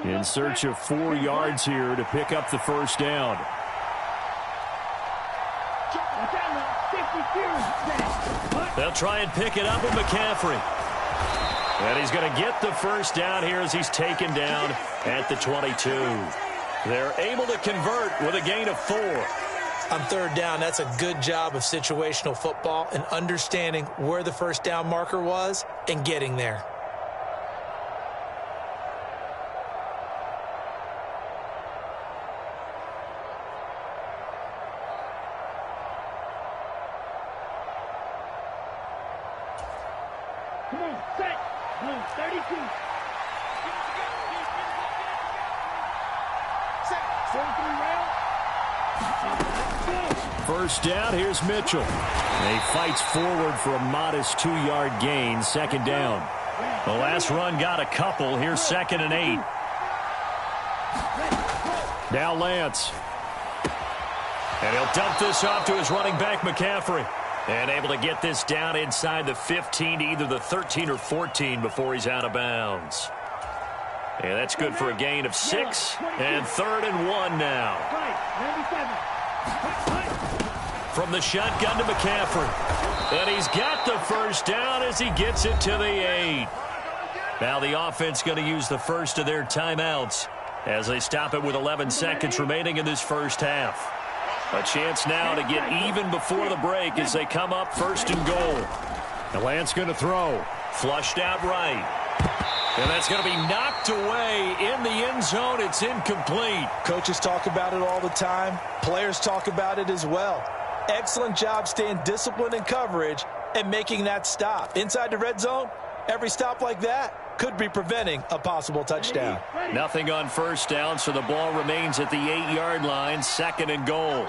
In search of 4 yards here to pick up the first down. They'll try and pick it up with McCaffrey. And he's going to get the first down here as he's taken down at the 22. They're able to convert with a gain of 4. On third down, that's a good job of situational football and understanding where the first down marker was and getting there. Come on, set. Blue, 32. Set. 43 round. First down, here's Mitchell. He fights forward for a modest 2-yard gain, second down. The last run got a couple. Here's 2nd and 8. Now Lance. And he'll dump this off to his running back, McCaffrey. And able to get this down inside the 15 to either the 13 or 14 before he's out of bounds. And that's good for a gain of 6. And 3rd and 1 now. From the shotgun to McCaffrey. And he's got the first down as he gets it to the 8. Now the offense going to use the first of their timeouts as they stop it with 11 seconds remaining in this first half. A chance now to get even before the break as they come up 1st and goal. The Lance going to throw. Flushed out right. And that's going to be knocked away in the end zone. It's incomplete. Coaches talk about it all the time. Players talk about it as well. Excellent job staying disciplined in coverage and making that stop. Inside the red zone, every stop like that could be preventing a possible touchdown. Nothing on first down, so the ball remains at the 8-yard line, 2nd and goal.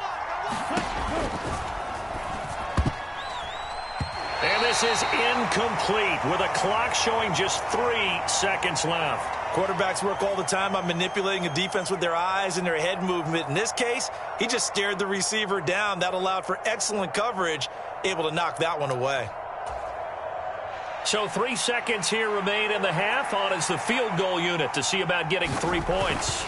And this is incomplete with a clock showing just 3 seconds left. Quarterbacks work all the time on manipulating a defense with their eyes and their head movement. In this case, he just stared the receiver down. That allowed for excellent coverage, able to knock that one away. So 3 seconds here remain in the half. On is the field goal unit to see about getting 3 points.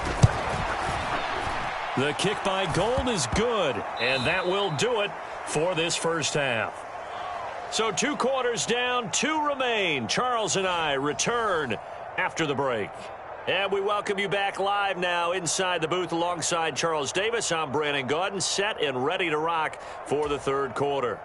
The kick by Gold is good, and that will do it for this first half. So 2 quarters down, 2 remain. Charles and I return after the break. And we welcome you back live now inside the booth alongside Charles Davis. I'm Brandon Gaudin, set and ready to rock for the 3rd quarter.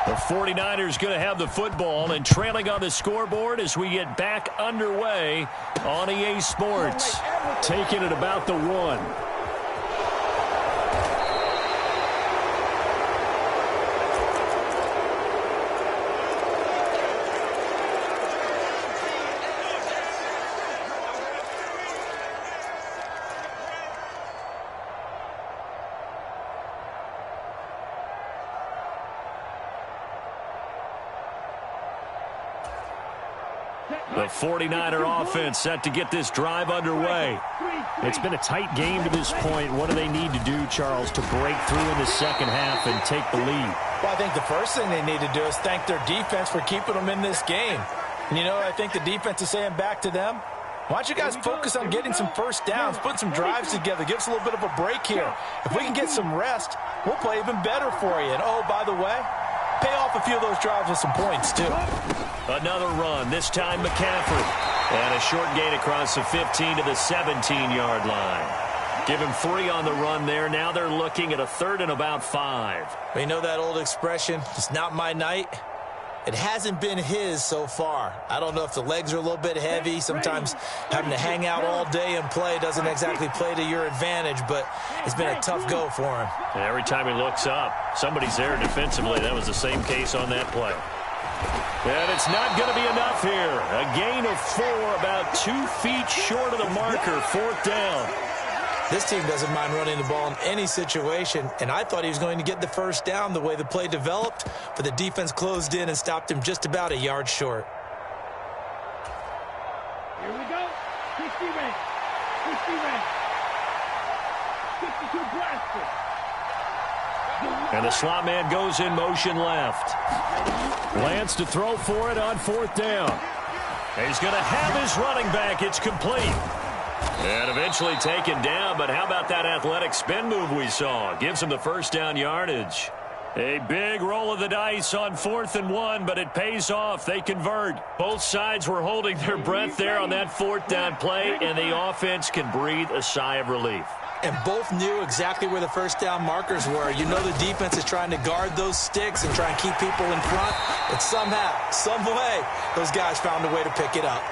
The 49ers going to have the football and trailing on the scoreboard as we get back underway on EA Sports. Taking it about the 1. The 49er offense set to get this drive underway. It's been a tight game to this point. What do they need to do, Charles, to break through in the second half and take the lead? Well, I think the first thing they need to do is thank their defense for keeping them in this game. And, you know, I think the defense is saying back to them, why don't you guys focus on getting some first downs, put some drives together, give us a little bit of a break here. If we can get some rest, we'll play even better for you. And, oh, by the way, pay off a few of those drives with some points, too. Another run, this time McCaffrey. And a short gain across the 15 to the 17-yard line. Give him 3 on the run there. Now they're looking at a 3rd and about 5. We know that old expression, it's not my night. It hasn't been his so far. I don't know if the legs are a little bit heavy. Sometimes having to hang out all day and play doesn't exactly play to your advantage, but it's been a tough go for him. And every time he looks up, somebody's there defensively. That was the same case on that play. And it's not going to be enough here. A gain of 4, about 2 feet short of the marker, 4th down. This team doesn't mind running the ball in any situation, and I thought he was going to get the first down the way the play developed, but the defense closed in and stopped him just about a yard short. Here we go. 60 red. 60 red. 62 blaster. And the slot man goes in motion left. Lance to throw for it on 4th down. He's going to have his running back. It's complete. And eventually taken down, but how about that athletic spin move we saw? Gives him the first down yardage. A big roll of the dice on 4th and 1, but it pays off. They convert. Both sides were holding their breath there on that 4th down play, and the offense can breathe a sigh of relief. And both knew exactly where the first down markers were. You know the defense is trying to guard those sticks and try and keep people in front. But somehow, some way, those guys found a way to pick it up.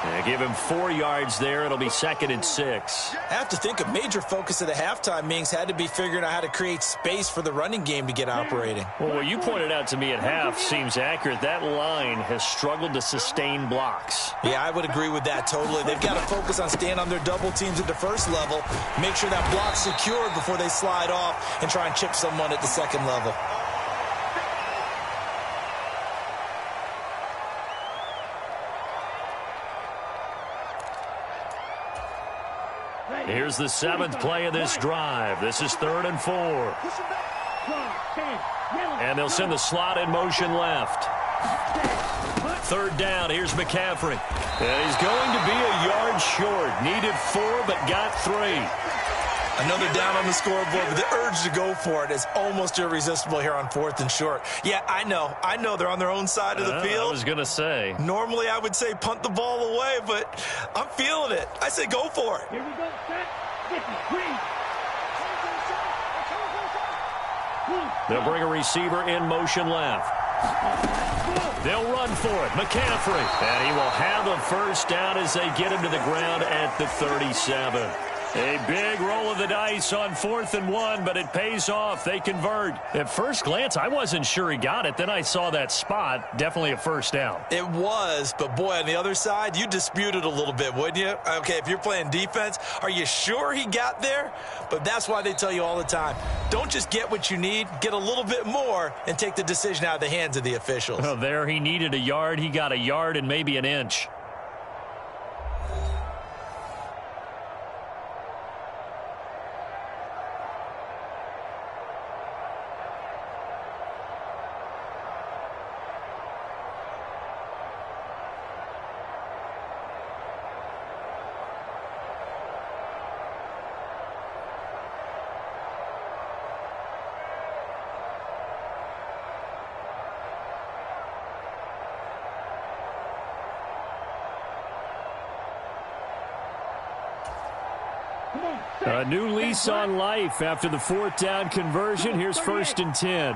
And give him 4 yards there. It'll be 2nd and 6. I have to think a major focus of the halftime meetings had to be figuring out how to create space for the running game to get operating. Well, what you pointed out to me at half seems accurate. That line has struggled to sustain blocks. Yeah, I would agree with that totally. They've got to focus on staying on their double teams at the first level, make sure that block's secured before they slide off and try and chip someone at the second level. Here's the 7th play of this drive. This is 3rd and 4. And they'll send the slot in motion left. 3rd down. Here's McCaffrey. And he's going to be a yard short. Needed 4, but got 3. Another down on the scoreboard, but the urge to go for it is almost irresistible here on 4th and short. Yeah, I know they're on their own side of the field. I was going to say. Normally I would say punt the ball away, but I'm feeling it. I say go for it. Here we go. Set. 50. They'll bring a receiver in motion left. They'll run for it. McCaffrey. And he will have a first down as they get him to the ground at the 37. A big roll of the dice on 4th and 1, but it pays off. They convert. At first glance, I wasn't sure he got it. Then I saw that spot. Definitely a first down. It was, but boy, on the other side, you dispute it a little bit, wouldn't you? Okay, if you're playing defense, are you sure he got there? But that's why they tell you all the time, don't just get what you need, get a little bit more and take the decision out of the hands of the officials. Oh, there he needed a yard. He got a yard and maybe an inch. A new lease on life after the 4th down conversion. Here's 1st and 10.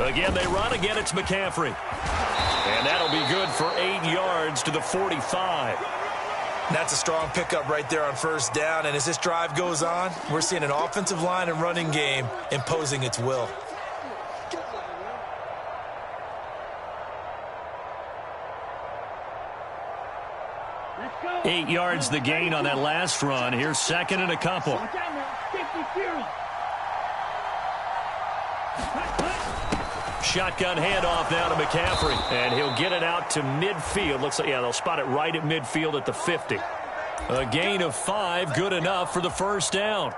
Again, they run. Again, it's McCaffrey. And that'll be good for 8 yards to the 45. That's a strong pickup right there on 1st down. And as this drive goes on, we're seeing an offensive line and running game imposing its will. Let's go. 8 yards the gain on that last run. Here's 2nd and a couple. Watch out now. 50 Shotgun handoff now to McCaffrey. And he'll get it out to midfield. Looks like, yeah, they'll spot it right at midfield at the 50. A gain of 5, good enough for the first down.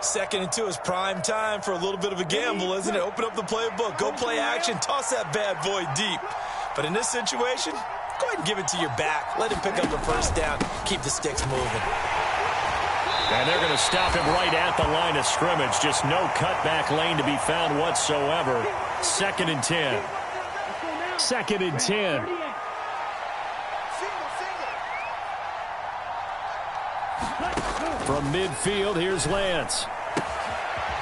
2nd and 2 is prime time for a little bit of a gamble, isn't it? Open up the playbook, go play action, toss that bad boy deep. But in this situation, go ahead and give it to your back. Let him pick up the first down, keep the sticks moving. And they're going to stop him right at the line of scrimmage. Just no cutback lane to be found whatsoever. 2nd and 10. 2nd and 10. From midfield, here's Lance.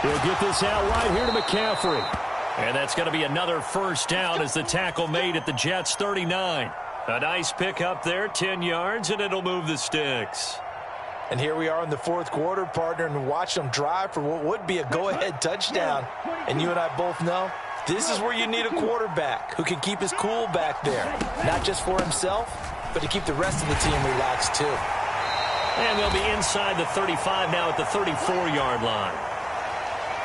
He'll get this out right here to McCaffrey. And that's going to be another first down as the tackle made at the Jets' 39. A nice pickup there, 10 yards, and it'll move the sticks. And here we are in the 4th quarter, partner, and watch them drive for what would be a go-ahead touchdown. And you and I both know this is where you need a quarterback who can keep his cool back there, not just for himself, but to keep the rest of the team relaxed too. And they'll be inside the 35 now at the 34-yard line.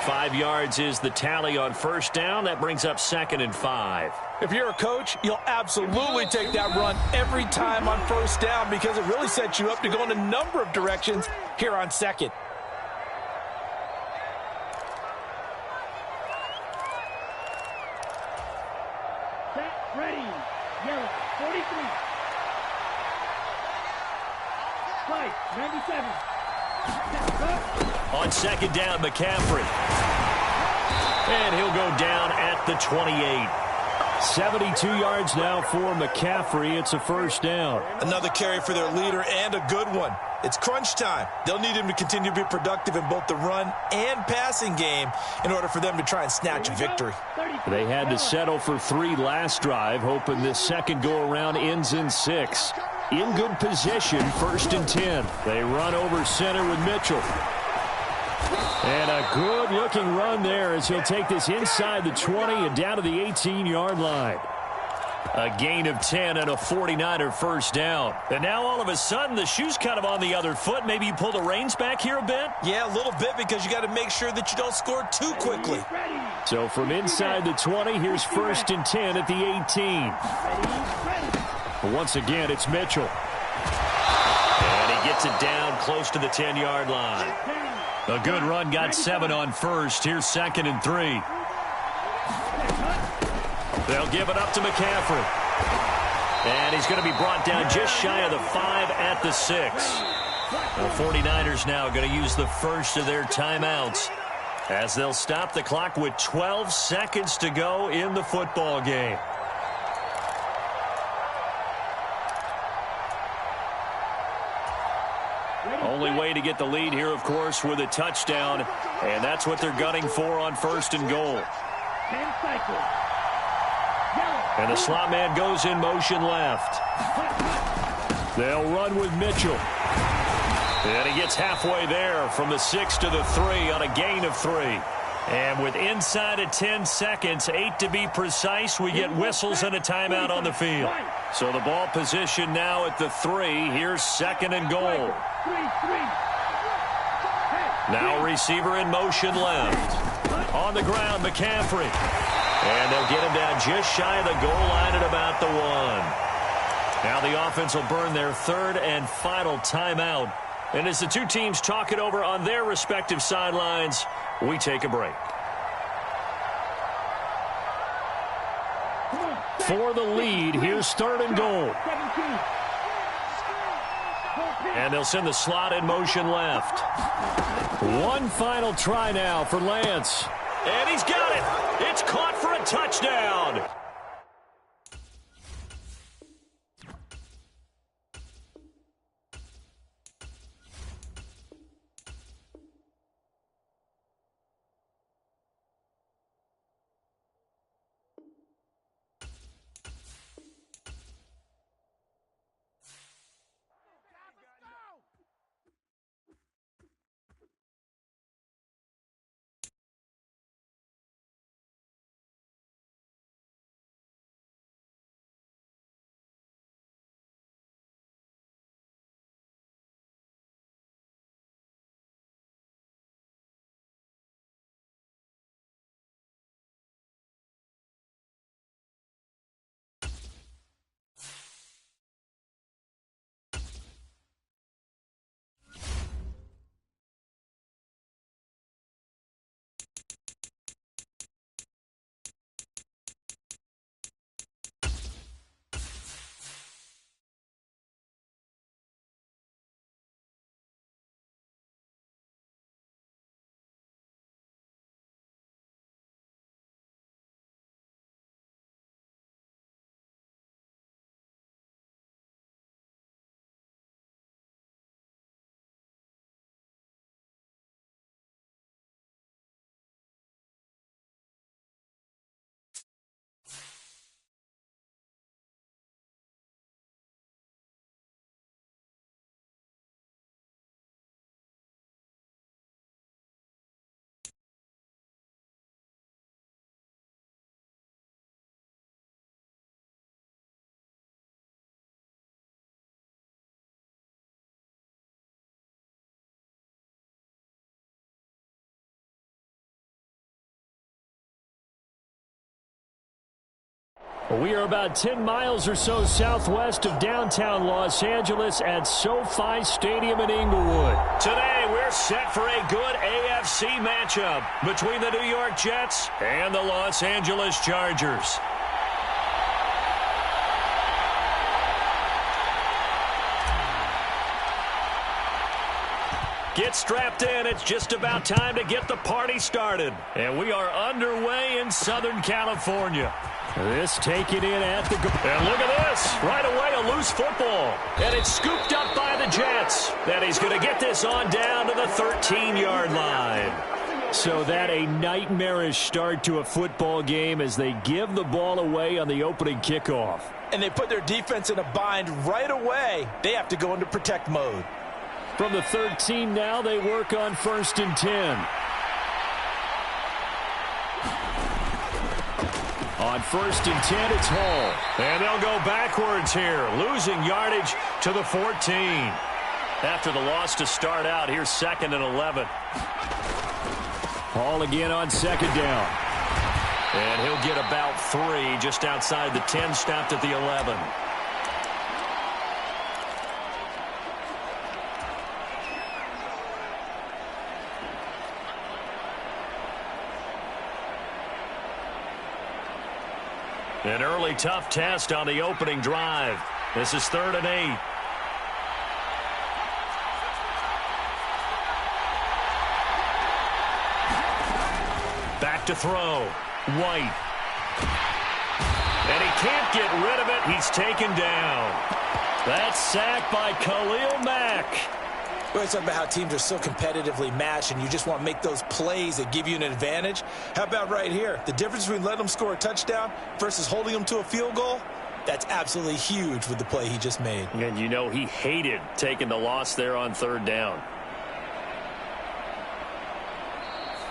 5 yards is the tally on first down. That brings up 2nd and 5. If you're a coach, you'll absolutely take that run every time on first down because it really sets you up to go in a number of directions here on 2nd. Set, ready. Yellow, 43. Fight, 97. On 2nd down, McCaffrey. And he'll go down at the 28. 72 yards now for McCaffrey. It's a first down. Another carry for their leader and a good one. It's crunch time. They'll need him to continue to be productive in both the run and passing game in order for them to try and snatch a victory. They had to settle for 3 last drive, hoping this second go-around ends in 6. In good position, 1st and 10. They run over center with Mitchell. And a good-looking run there as he'll take this inside the 20 and down to the 18-yard line. A gain of 10 and a 49er first down. And now all of a sudden the shoe's kind of on the other foot. Maybe you pull the reins back here a bit? Yeah, a little bit because you got to make sure that you don't score too quickly. So from inside the 20, here's 1st and 10 at the 18. But once again, it's Mitchell. And he gets it down close to the 10-yard line. A good run, got 7 on first. Here's 2nd and 3. They'll give it up to McCaffrey. And he's going to be brought down just shy of the 5 at the 6. The 49ers now going to use the first of their timeouts as they'll stop the clock with 12 seconds to go in the football game. Only way to get the lead here, of course, with a touchdown. And that's what they're gunning for on 1st and goal. And the slot man goes in motion left. They'll run with Mitchell. And he gets halfway there from the 6 to the 3 on a gain of 3. And with inside of 10 seconds, 8 to be precise, we get whistles and a timeout on the field. So the ball position now at the 3. Here's 2nd and goal. Now receiver in motion left. On the ground, McCaffrey. And they'll get him down just shy of the goal line at about the 1. Now the offense will burn their 3rd and final timeout. And as the two teams talk it over on their respective sidelines, we take a break. For the lead, here's 3rd and goal. And they'll send the slot in motion left. One final try now for Lance. And he's got it. It's caught for a touchdown. Well, we are about 10 miles or so southwest of downtown Los Angeles at SoFi Stadium in Inglewood. Today, we're set for a good AFC matchup between the New York Jets and the Los Angeles Chargers. Get strapped in. It's just about time to get the party started. And we are underway in Southern California. This taken in at the... And look at this. Right away, a loose football. And it's scooped up by the Jets. And he's going to get this on down to the 13-yard line. So that a nightmarish start to a football game as they give the ball away on the opening kickoff. And they put their defense in a bind right away. They have to go into protect mode. From the 13 now, they work on 1st and 10. On 1st and 10, it's Hall. And they'll go backwards here, losing yardage to the 14. After the loss to start out, here's 2nd and 11. Hall again on 2nd down. And he'll get about 3 just outside the 10, stopped at the 11. An early tough test on the opening drive. This is 3rd and 8. Back to throw. White. And he can't get rid of it. He's taken down. That's sacked by Khalil Mack. We're talking about how teams are so competitively matched and you just want to make those plays that give you an advantage. How about right here? The difference between letting them score a touchdown versus holding them to a field goal, that's absolutely huge with the play he just made. And you know he hated taking the loss there on 3rd down.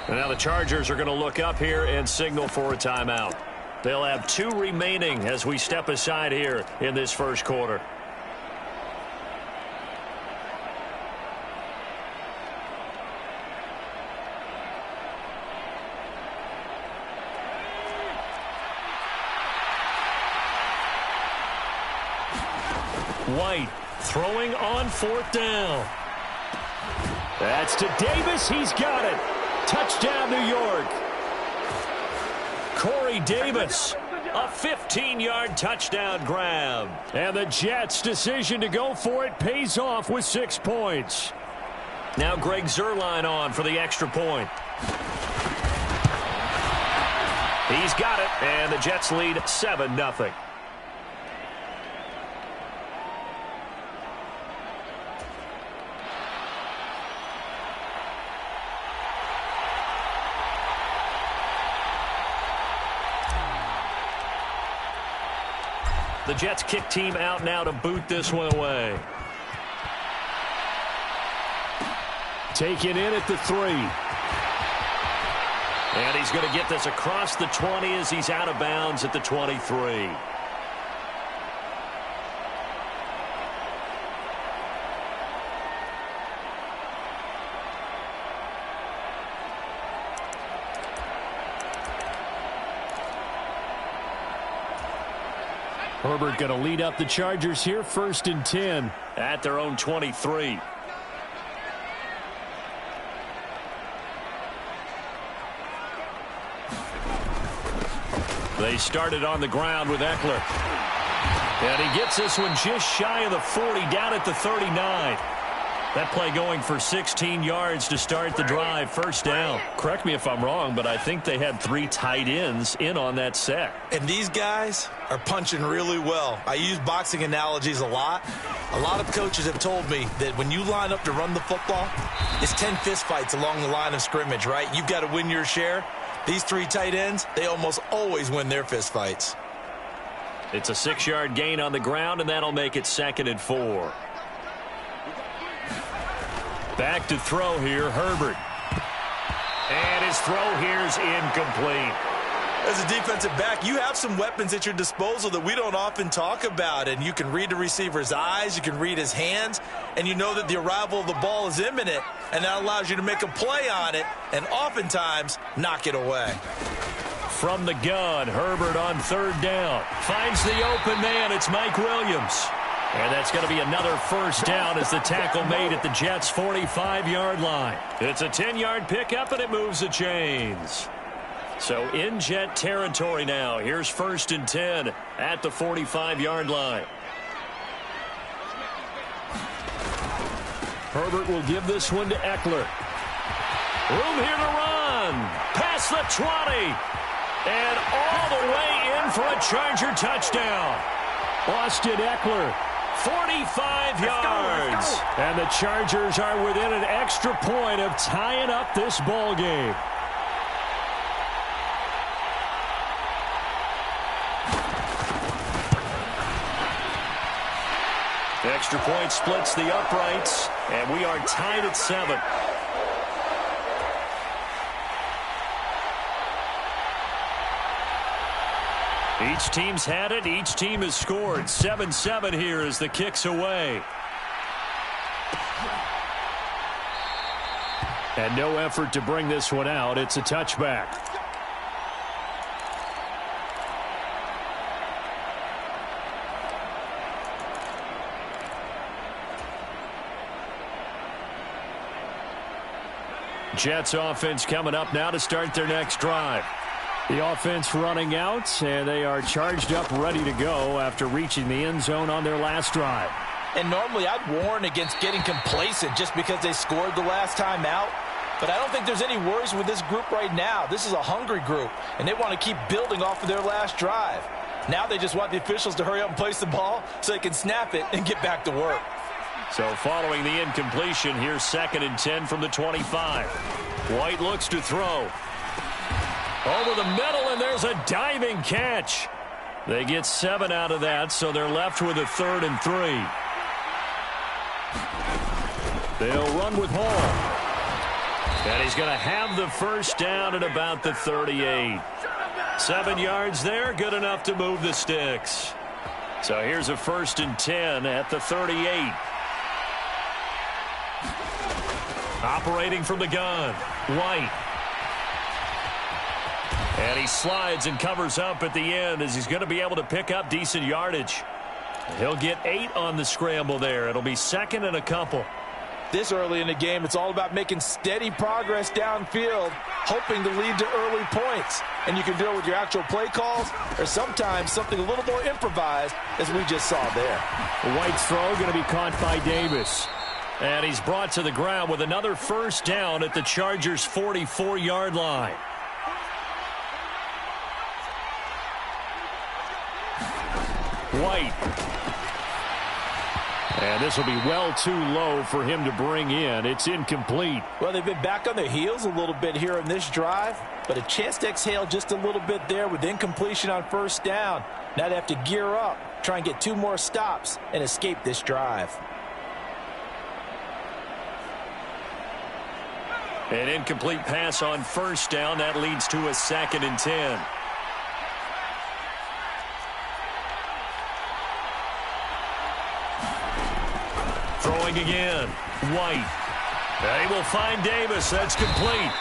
And now the Chargers are going to look up here and signal for a timeout. They'll have 2 remaining as we step aside here in this first quarter. White throwing on 4th down. That's to Davis. He's got it. Touchdown, New York. Corey Davis, a 15-yard touchdown grab. And the Jets' decision to go for it pays off with 6 points. Now Greg Zuerlein on for the extra point. He's got it, and the Jets lead 7-0. The Jets kick team out now to boot this one away. Taken in at the 3. And he's going to get this across the 20 as he's out of bounds at the 23. Herbert going to lead up the Chargers here, 1st and 10 at their own 23. They started on the ground with Eckler. And he gets this one just shy of the 40, down at the 39. That play going for 16 yards to start the drive, 1st down. Correct me if I'm wrong, but I think they had 3 tight ends in on that set. And these guys are punching really well. I use boxing analogies a lot. A lot of coaches have told me that when you line up to run the football, it's 10 fistfights along the line of scrimmage, right? You've got to win your share. These 3 tight ends, they almost always win their fistfights. It's a 6-yard gain on the ground, and that'll make it 2nd and 4. Back to throw here, Herbert. And his throw here is incomplete. As a defensive back, you have some weapons at your disposal that we don't often talk about. And you can read the receiver's eyes, you can read his hands, and you know that the arrival of the ball is imminent. And that allows you to make a play on it and oftentimes knock it away. from the gun. Herbert on third down. Finds the open man. It's Mike Williams. And that's going to be another first down as the tackle made at the Jets' 45-yard line. It's a 10-yard pickup, and it moves the chains. So in Jet territory now. Here's 1st and 10 at the 45-yard line. Herbert will give this one to Eckler. Room here to run. Past the 20. And all the way in for a Charger touchdown. Austin Eckler. 45 yards. And the Chargers are within an extra point of tying up this ball game. Extra point splits the uprights, and we are tied at 7. Each team's had it. Each team has scored. 7-7 here as the kick's away. And no effort to bring this one out. It's a touchback. Jets offense coming up now to start their next drive. The offense running out, and they are charged up, ready to go after reaching the end zone on their last drive. And normally I'd warn against getting complacent just because they scored the last time out. But I don't think there's any worries with this group right now. This is a hungry group, and they want to keep building off of their last drive. Now they just want the officials to hurry up and place the ball so they can snap it and get back to work. So following the incompletion, here's 2nd and 10 from the 25. White looks to throw. Over the middle, and there's a diving catch. They get 7 out of that, so they're left with a 3rd and 3. They'll run with Hall. And he's going to have the first down at about the 38. 7 yards there, good enough to move the sticks. So here's a 1st and 10 at the 38. Operating from the gun, White. And he slides and covers up at the end as he's going to be able to pick up decent yardage. He'll get 8 on the scramble there. It'll be 2nd and a couple. This early in the game, it's all about making steady progress downfield, hoping to lead to early points. And you can do it with your actual play calls or sometimes something a little more improvised, as we just saw there. White's throw going to be caught by Davis. And he's brought to the ground with another first down at the Chargers' 44-yard line. White. And this will be well too low for him to bring in. It's incomplete. Well, they've been back on their heels a little bit here in this drive, but a chance to exhale just a little bit there with incompletion on first down. Now they have to gear up, try and get 2 more stops, and escape this drive. An incomplete pass on first down. That leads to a 2nd and 10. Throwing again. White. And he will find Davis. That's complete.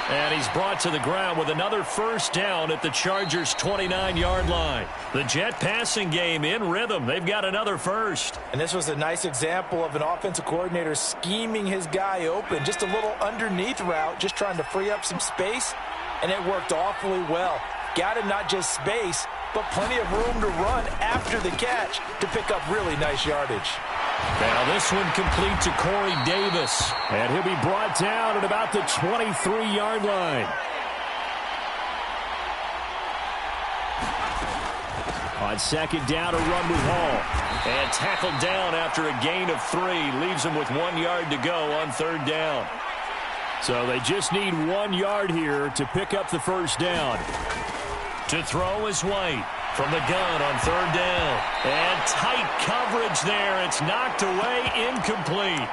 And he's brought to the ground with another first down at the Chargers' 29-yard line. The Jet passing game in rhythm. They've got another first. And this was a nice example of an offensive coordinator scheming his guy open. Just a little underneath route, just trying to free up some space. And it worked awfully well. Got him not just space, but plenty of room to run after the catch to pick up really nice yardage. Now this one complete to Corey Davis. And he'll be brought down at about the 23-yard line. On 2nd down, a run with Hall. And tackled down after a gain of 3. Leaves him with 1 yard to go on 3rd down. So they just need 1 yard here to pick up the first down. To throw is White. From the gun on 3rd down. And tight coverage there. It's knocked away, incomplete.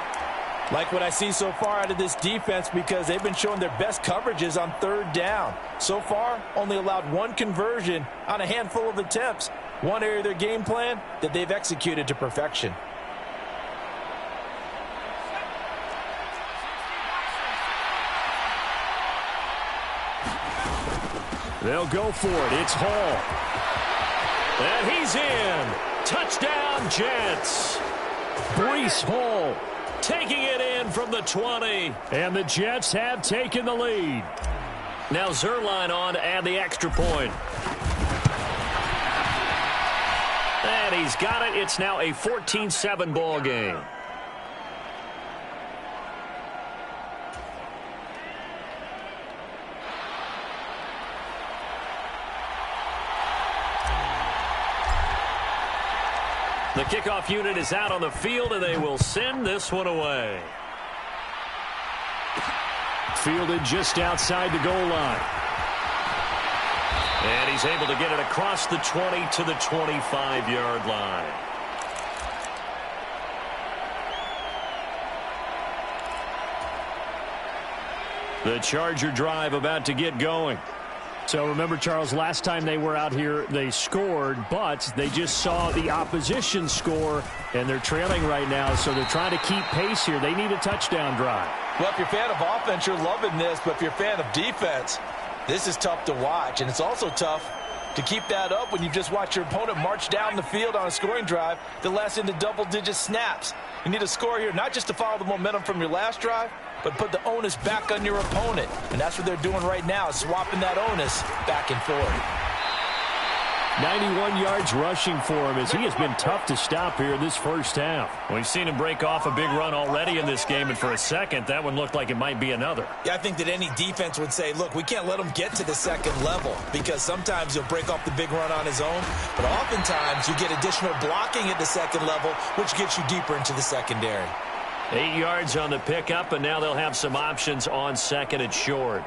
Like what I see so far out of this defense because they've been showing their best coverages on 3rd down. So far, only allowed 1 conversion on a handful of attempts. One area of their game plan that they've executed to perfection. They'll go for it. It's Hall. And he's in. Touchdown, Jets. Breece Hall taking it in from the 20. And the Jets have taken the lead. Now Zerline on to add the extra point. And he's got it. It's now a 14-7 ball game. The kickoff unit is out on the field, and they will send this one away. Fielded just outside the goal line. And he's able to get it across the 20 to the 25-yard line. The Charger drive about to get going. So remember, Charles, last time they were out here, they scored, but they just saw the opposition score, and they're trailing right now, so they're trying to keep pace here. They need a touchdown drive. Well, if you're a fan of offense, you're loving this, but if you're a fan of defense, this is tough to watch, and it's also tough to keep that up when you just watch your opponent march down the field on a scoring drive that lasts into double-digit snaps. You need a score here, not just to follow the momentum from your last drive, but put the onus back on your opponent. And that's what they're doing right now, swapping that onus back and forth. 91 yards rushing for him as he has been tough to stop here in this first half. We've seen him break off a big run already in this game, and for a second, that one looked like it might be another. Yeah, I think that any defense would say, look, we can't let him get to the second level because sometimes he'll break off the big run on his own, but oftentimes you get additional blocking at the second level, which gets you deeper into the secondary. 8 yards on the pickup, and now they'll have some options on second and short.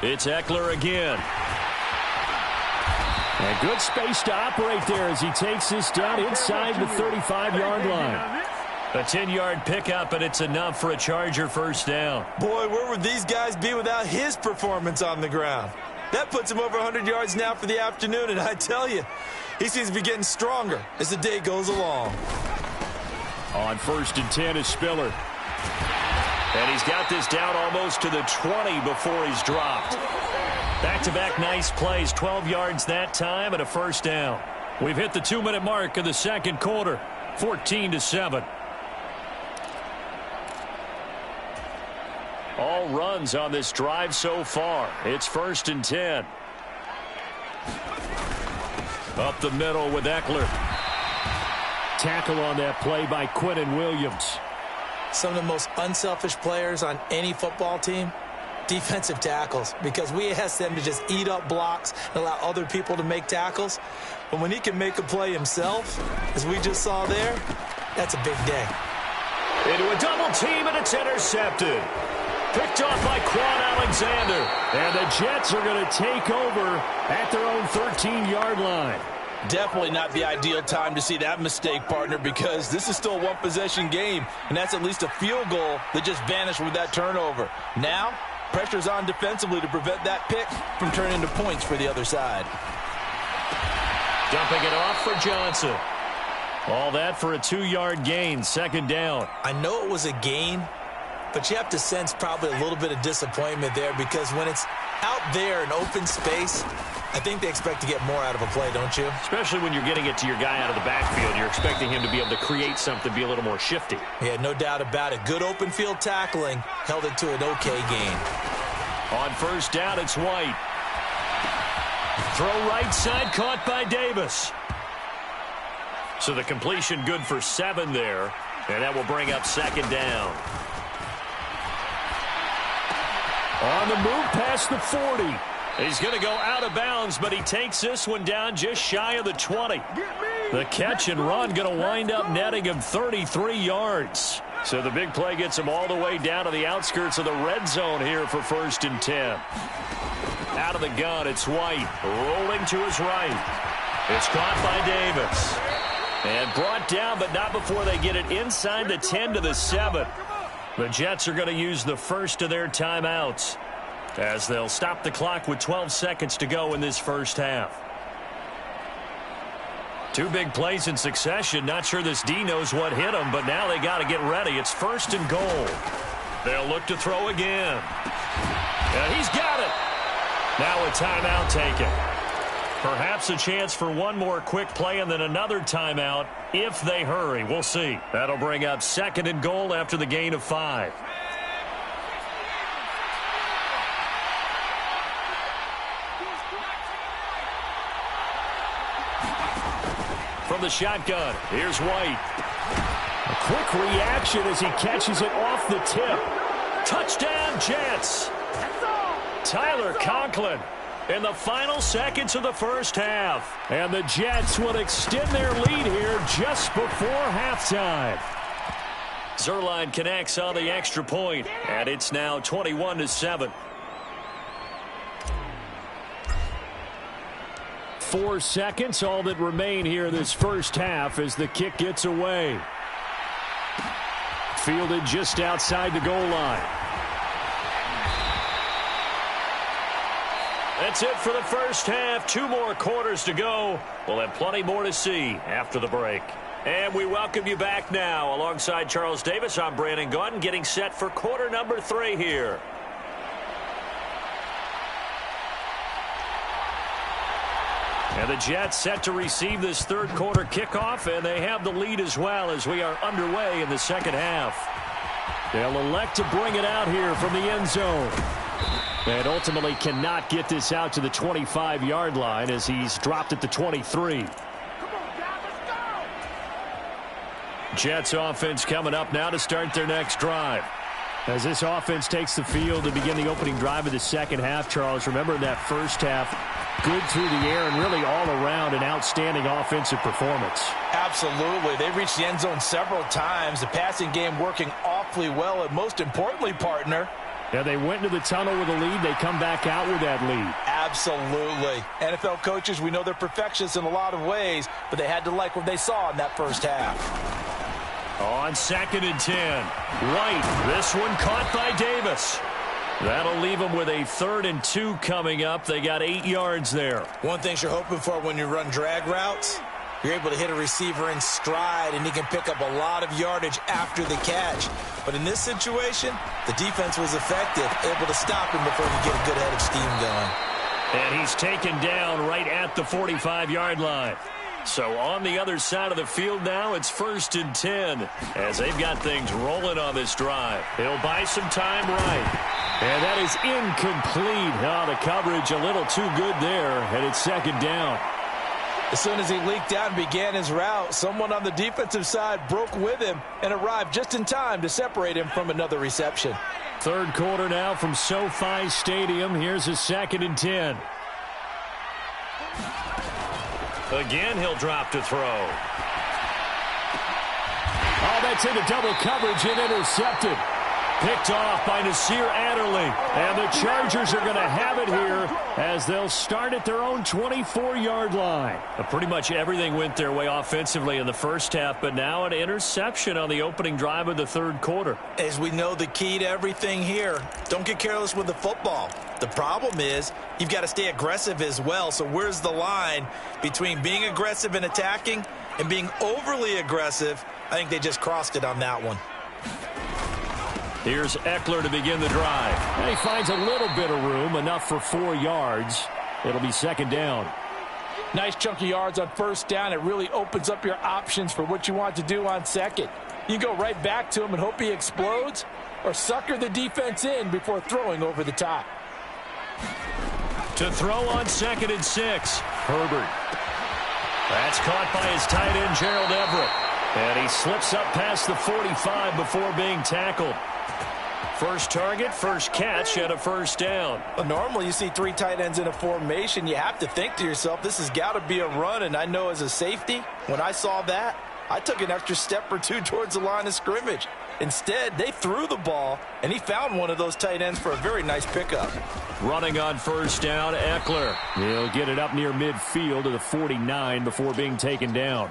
It's Eckler again. And good space to operate there as he takes this down inside the 35-yard line. A 10-yard pickup, and it's enough for a Charger first down. Boy, where would these guys be without his performance on the ground? That puts him over 100 yards now for the afternoon, and I tell you, he seems to be getting stronger as the day goes along. On 1st and 10 is Spiller. And he's got this down almost to the 20 before he's dropped. Back-to-back nice plays, 12 yards that time and a first down. We've hit the 2-minute mark of the second quarter, 14-7. All runs on this drive so far. It's 1st and 10. Up the middle with Eckler. Tackle on that play by Quinnen Williams. Some of the most unselfish players on any football team, defensive tackles, because we ask them to just eat up blocks and allow other people to make tackles. But when he can make a play himself, as we just saw there, that's a big day. Into a double team, and it's intercepted. Picked off by Quan Alexander. And the Jets are going to take over at their own 13-yard line. Definitely not the ideal time to see that mistake, partner, because this is still a one-possession game, and that's at least a field goal that just vanished with that turnover. Now, pressure's on defensively to prevent that pick from turning into points for the other side. Dumping it off for Johnson. All that for a 2-yard gain, second down. I know it was a gain, but you have to sense probably a little bit of disappointment there because when it's out there in open space, I think they expect to get more out of a play, don't you? Especially when you're getting it to your guy out of the backfield. You're expecting him to be able to create something, be a little more shifty. Yeah, no doubt about it. Good open field tackling held it to an okay gain. On first down, it's White. Throw right side, caught by Davis. So the completion good for 7 there, and that will bring up second down. On the move past the 40. He's going to go out of bounds, but he takes this one down just shy of the 20. The catch and run going to wind up netting him 33 yards. So the big play gets him all the way down to the outskirts of the red zone here for 1st and 10. Out of the gun, it's White. Rolling to his right. It's caught by Davis. And brought down, but not before they get it inside the 10 to the 7. The Jets are going to use the first of their timeouts, as they'll stop the clock with 12 seconds to go in this first half. Two big plays in succession. Not sure this D knows what hit him, but now they got to get ready. It's 1st and goal. They'll look to throw again. And he's got it. Now a timeout taken. Perhaps a chance for one more quick play and then another timeout if they hurry. We'll see. That'll bring up 2nd and goal after the gain of 5. From the shotgun, here's White. A quick reaction as he catches it off the tip. Touchdown, Jets. Tyler Conklin in the final seconds of the first half. And the Jets will extend their lead here just before halftime. Zerline connects on the extra point, and it's now 21-7. 4 seconds, all that remain here this first half as the kick gets away. Fielded just outside the goal line. That's it for the first half. 2 more quarters to go. We'll have plenty more to see after the break. And we welcome you back now. Alongside Charles Davis, I'm Brandon Gunn, getting set for quarter number 3 here. And the Jets set to receive this third quarter kickoff, and they have the lead as well as we are underway in the second half. They'll elect to bring it out here from the end zone. And ultimately cannot get this out to the 25-yard line as he's dropped at the 23. Jets offense coming up now to start their next drive. As this offense takes the field to begin the opening drive of the second half, Charles, remember in that first half, good through the air and really all around an outstanding offensive performance. Absolutely. They reached the end zone several times. The passing game working awfully well, and most importantly, partner, yeah, they went into the tunnel with a lead. They come back out with that lead. Absolutely. NFL coaches, we know they're perfectionists in a lot of ways, but they had to like what they saw in that first half. On 2nd and 10. White, this one caught by Davis. That'll leave them with a 3rd and 2 coming up. They got 8 yards there. One thing you're hoping for when you run drag routes, you're able to hit a receiver in stride, and he can pick up a lot of yardage after the catch. But in this situation, the defense was effective, able to stop him before he get a good head of steam going. And he's taken down right at the 45-yard line. So on the other side of the field now, it's 1st and 10 as they've got things rolling on this drive. He'll buy some time right. And that is incomplete. Oh, the coverage a little too good there, and it's 2nd down. As soon as he leaked out and began his route, someone on the defensive side broke with him and arrived just in time to separate him from another reception. Third quarter now from SoFi Stadium. Here's a 2nd and 10. Again, he'll drop to throw. Oh, that's into double coverage and intercepted. Picked off by Nasir Adderley. And the Chargers are going to have it here as they'll start at their own 24-yard line. Pretty much everything went their way offensively in the first half, but now an interception on the opening drive of the third quarter. As we know, the key to everything here, don't get careless with the football. The problem is you've got to stay aggressive as well. So where's the line between being aggressive and attacking and being overly aggressive? I think they just crossed it on that one. Here's Eckler to begin the drive. And he finds a little bit of room, enough for 4 yards. It'll be 2nd down. Nice chunky yards on 1st down. It really opens up your options for what you want to do on 2nd. You go right back to him and hope he explodes, or sucker the defense in before throwing over the top. To throw on 2nd and 6. Herbert. That's caught by his tight end, Gerald Everett. And he slips up past the 45 before being tackled. First target, first catch, and a 1st down. Well, normally you see 3 tight ends in a formation. You have to think to yourself, this has got to be a run. And I know as a safety, when I saw that, I took an extra step or 2 towards the line of scrimmage. Instead, they threw the ball, and he found one of those tight ends for a very nice pickup. Running on 1st down, Eckler. He'll get it up near midfield to the 49 before being taken down.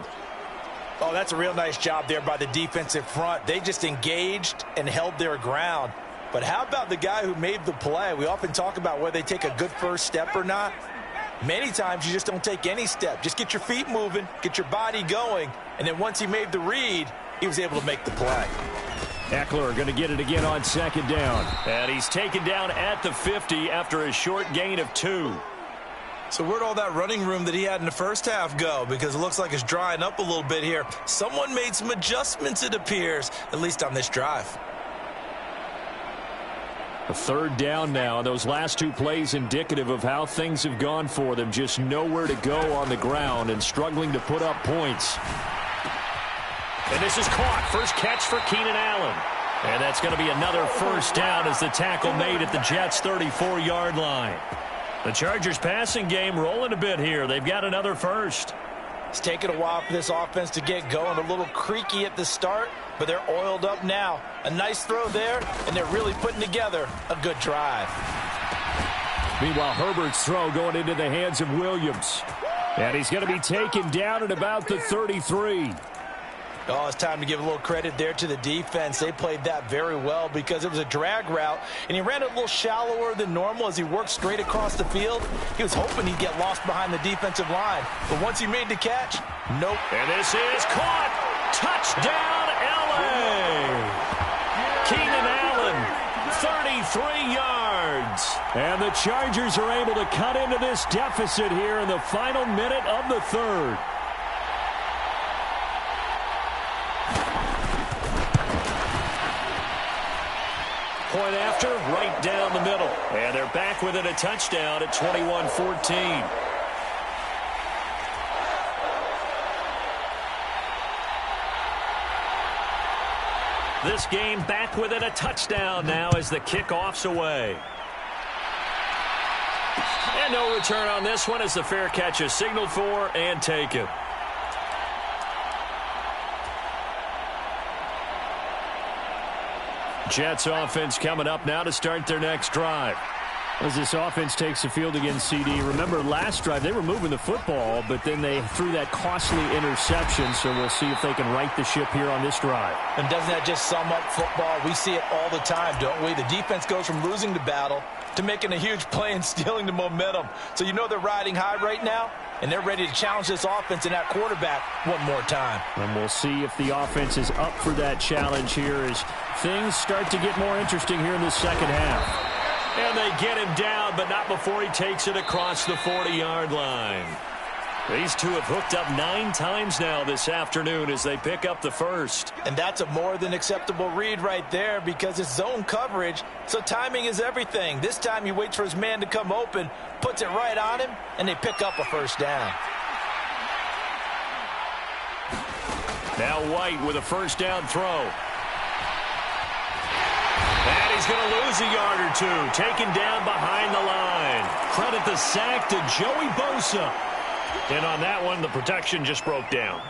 Oh, that's a real nice job there by the defensive front. They just engaged and held their ground. But how about the guy who made the play? We often talk about whether they take a good first step or not. Many times you just don't take any step. Just get your feet moving, get your body going, and then once he made the read, he was able to make the play. Eckler going to get it again on second down. And he's taken down at the 50 after a short gain of 2. So where'd all that running room that he had in the first half go? Because it looks like it's drying up a little bit here. Someone made some adjustments, it appears, at least on this drive. A third down now, and those last 2 plays indicative of how things have gone for them. Just nowhere to go on the ground and struggling to put up points. And this is caught. First catch for Keenan Allen. And that's going to be another first down as the tackle made at the Jets' 34-yard line. The Chargers passing game rolling a bit here. They've got another first. It's taken a while for this offense to get going. A little creaky at the start, but they're oiled up now. A nice throw there, and they're really putting together a good drive. Meanwhile, Herbert's throw going into the hands of Williams. And he's going to be taken down at about the 33. Oh, it's time to give a little credit there to the defense. They played that very well because it was a drag route, and he ran it a little shallower than normal as he worked straight across the field. He was hoping he'd get lost behind the defensive line, but once he made the catch, nope. And this is caught. Touchdown, L.A. Keenan Allen, 33 yards. And the Chargers are able to cut into this deficit here in the final minute of the third. Point after, right down the middle. And they're back within a touchdown at 21-14. This game back within a touchdown now as the kickoff's away. And no return on this one as the fair catch is signaled for and taken. Jets offense coming up now to start their next drive. As this offense takes the field against CD. Remember last drive they were moving the football, but then they threw that costly interception, so we'll see if they can right the ship here on this drive. And doesn't that just sum up football? We see it all the time, don't we? The defense goes from losing the battle to making a huge play and stealing the momentum. So you know they're riding high right now, and they're ready to challenge this offense and that quarterback one more time. And we'll see if the offense is up for that challenge here as things start to get more interesting here in the second half. And they get him down, but not before he takes it across the 40-yard line. These two have hooked up 9 times now this afternoon as they pick up the first. And that's a more than acceptable read right there because it's zone coverage, so timing is everything. This time he waits for his man to come open, puts it right on him, and they pick up a first down. Now White with a first down throw. And he's going to lose a yard or 2, taken down behind the line. Credit the sack to Joey Bosa. And on that one, the protection just broke down.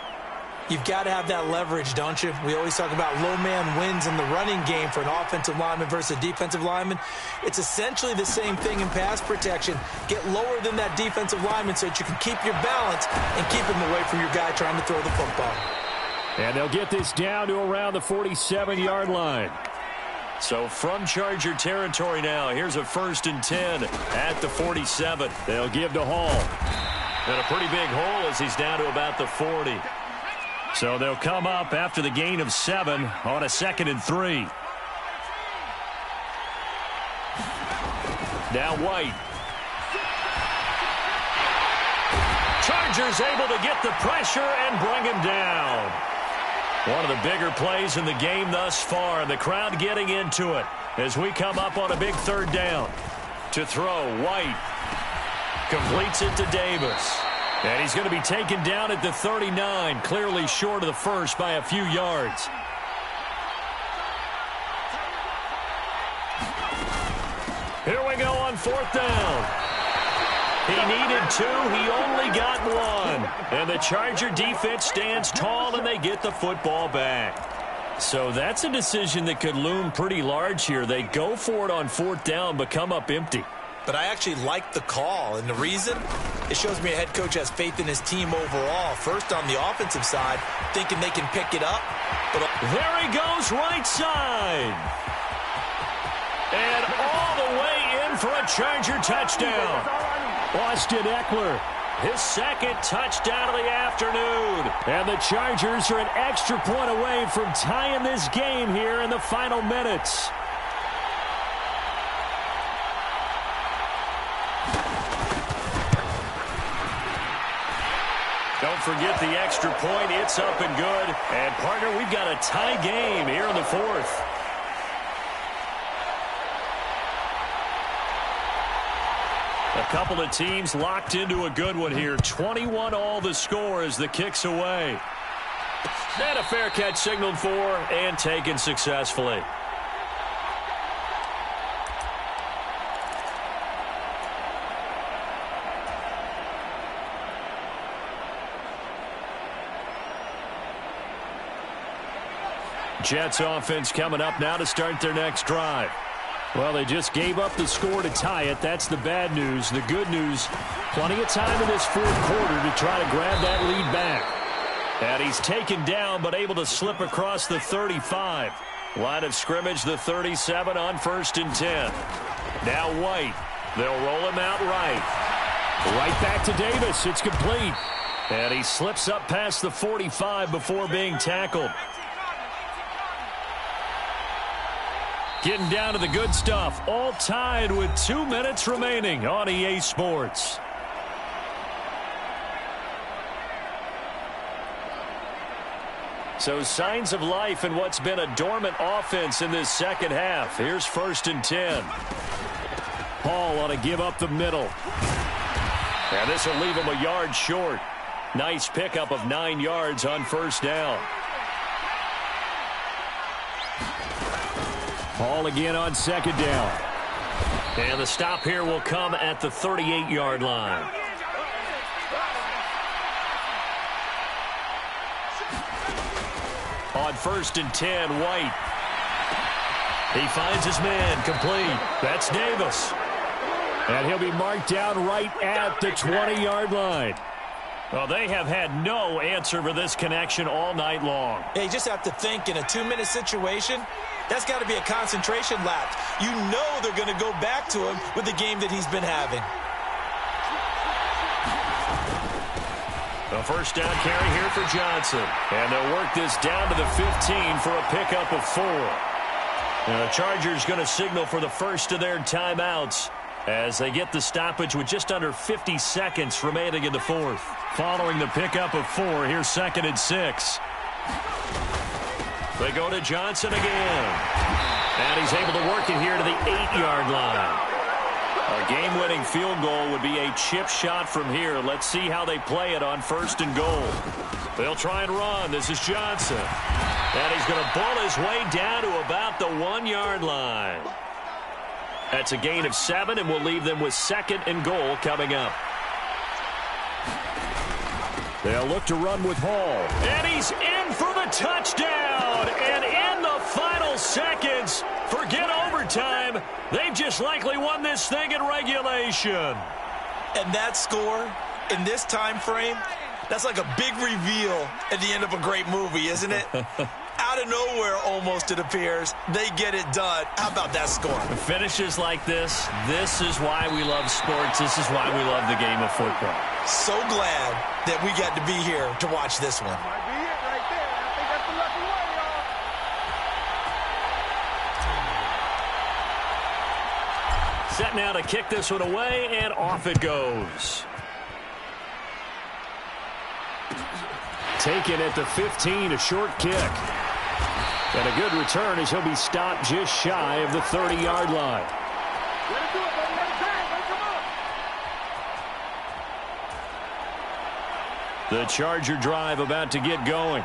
You've got to have that leverage, don't you? We always talk about low man wins in the running game for an offensive lineman versus a defensive lineman. It's essentially the same thing in pass protection. Get lower than that defensive lineman so that you can keep your balance and keep him away from your guy trying to throw the football. And they'll get this down to around the 47-yard line. So from Charger territory now, here's a 1st and 10 at the 47. They'll give to Hall. And a pretty big hole as he's down to about the 40. So they'll come up after the gain of 7 on a 2nd and 3. Now White. Chargers able to get the pressure and bring him down. One of the bigger plays in the game thus far. The crowd getting into it as we come up on a big 3rd down. To throw, White completes it to Davis. And he's going to be taken down at the 39, clearly short of the first by a few yards. Here we go on 4th down. He needed 2. He only got 1. And the Charger defense stands tall, and they get the football back. So that's a decision that could loom pretty large here. They go for it on 4th down, but come up empty. But I actually like the call, and the reason? It shows me a head coach has faith in his team overall. First on the offensive side, thinking they can pick it up. But there he goes, right side. And all the way in for a Charger touchdown. Austin Eckler, his second touchdown of the afternoon. And the Chargers are an extra point away from tying this game here in the final minutes. Don't forget the extra point. It's up and good. And, partner, we've got a tie game here in the fourth. A couple of teams locked into a good one here. 21 all the score as the kick's away. And a fair catch signaled for and taken successfully. Jets offense coming up now to start their next drive. Well, they just gave up the score to tie it. That's the bad news. The good news, plenty of time in this fourth quarter to try to grab that lead back. And he's taken down but able to slip across the 35. Line of scrimmage, the 37 on 1st and 10. Now White. They'll roll him out right. Right back to Davis. It's complete. And he slips up past the 45 before being tackled. Getting down to the good stuff. All tied with 2 minutes remaining on EA Sports. So signs of life in what's been a dormant offense in this second half. Here's 1st and 10. Hall on a give up the middle. And this will leave him a yard short. Nice pickup of 9 yards on 1st down. Hall again on 2nd down. And the stop here will come at the 38-yard line. On 1st and 10, White. He finds his man, complete. That's Davis. And he'll be marked down right at the 20-yard line. Well, they have had no answer for this connection all night long. Yeah, you just have to think in a 2-minute situation, that's got to be a concentration lapse. You know they're going to go back to him with the game that he's been having. A 1st down carry here for Johnson. And they'll work this down to the 15 for a pickup of 4. And the Chargers going to signal for the first of their timeouts as they get the stoppage with just under 50 seconds remaining in the fourth. Following the pickup of 4, here's 2nd and 6. They go to Johnson again. And he's able to work it here to the 8-yard line. A game-winning field goal would be a chip shot from here. Let's see how they play it on 1st and goal. They'll try and run. This is Johnson. And he's going to bull his way down to about the 1-yard line. That's a gain of 7, and we'll leave them with 2nd and goal coming up. They'll look to run with Hall. And he's in for the touchdown. And in the final seconds, forget overtime. They've just likely won this thing in regulation. And that score in this time frame, that's like a big reveal at the end of a great movie, isn't it? Out of nowhere, almost, it appears, they get it done. How about that score? Finishes like this is why we love sports. This is why we love the game of football. So glad that we got to be here to watch this one. Might be it right there. I think that's the lucky one, y'all. Set now to kick this one away, and off it goes. Taken at the 15, a short kick. And a good return as he'll be stopped just shy of the 30-yard line. Let it do it, buddy. Let it pass. Let it come up. The Charger drive about to get going.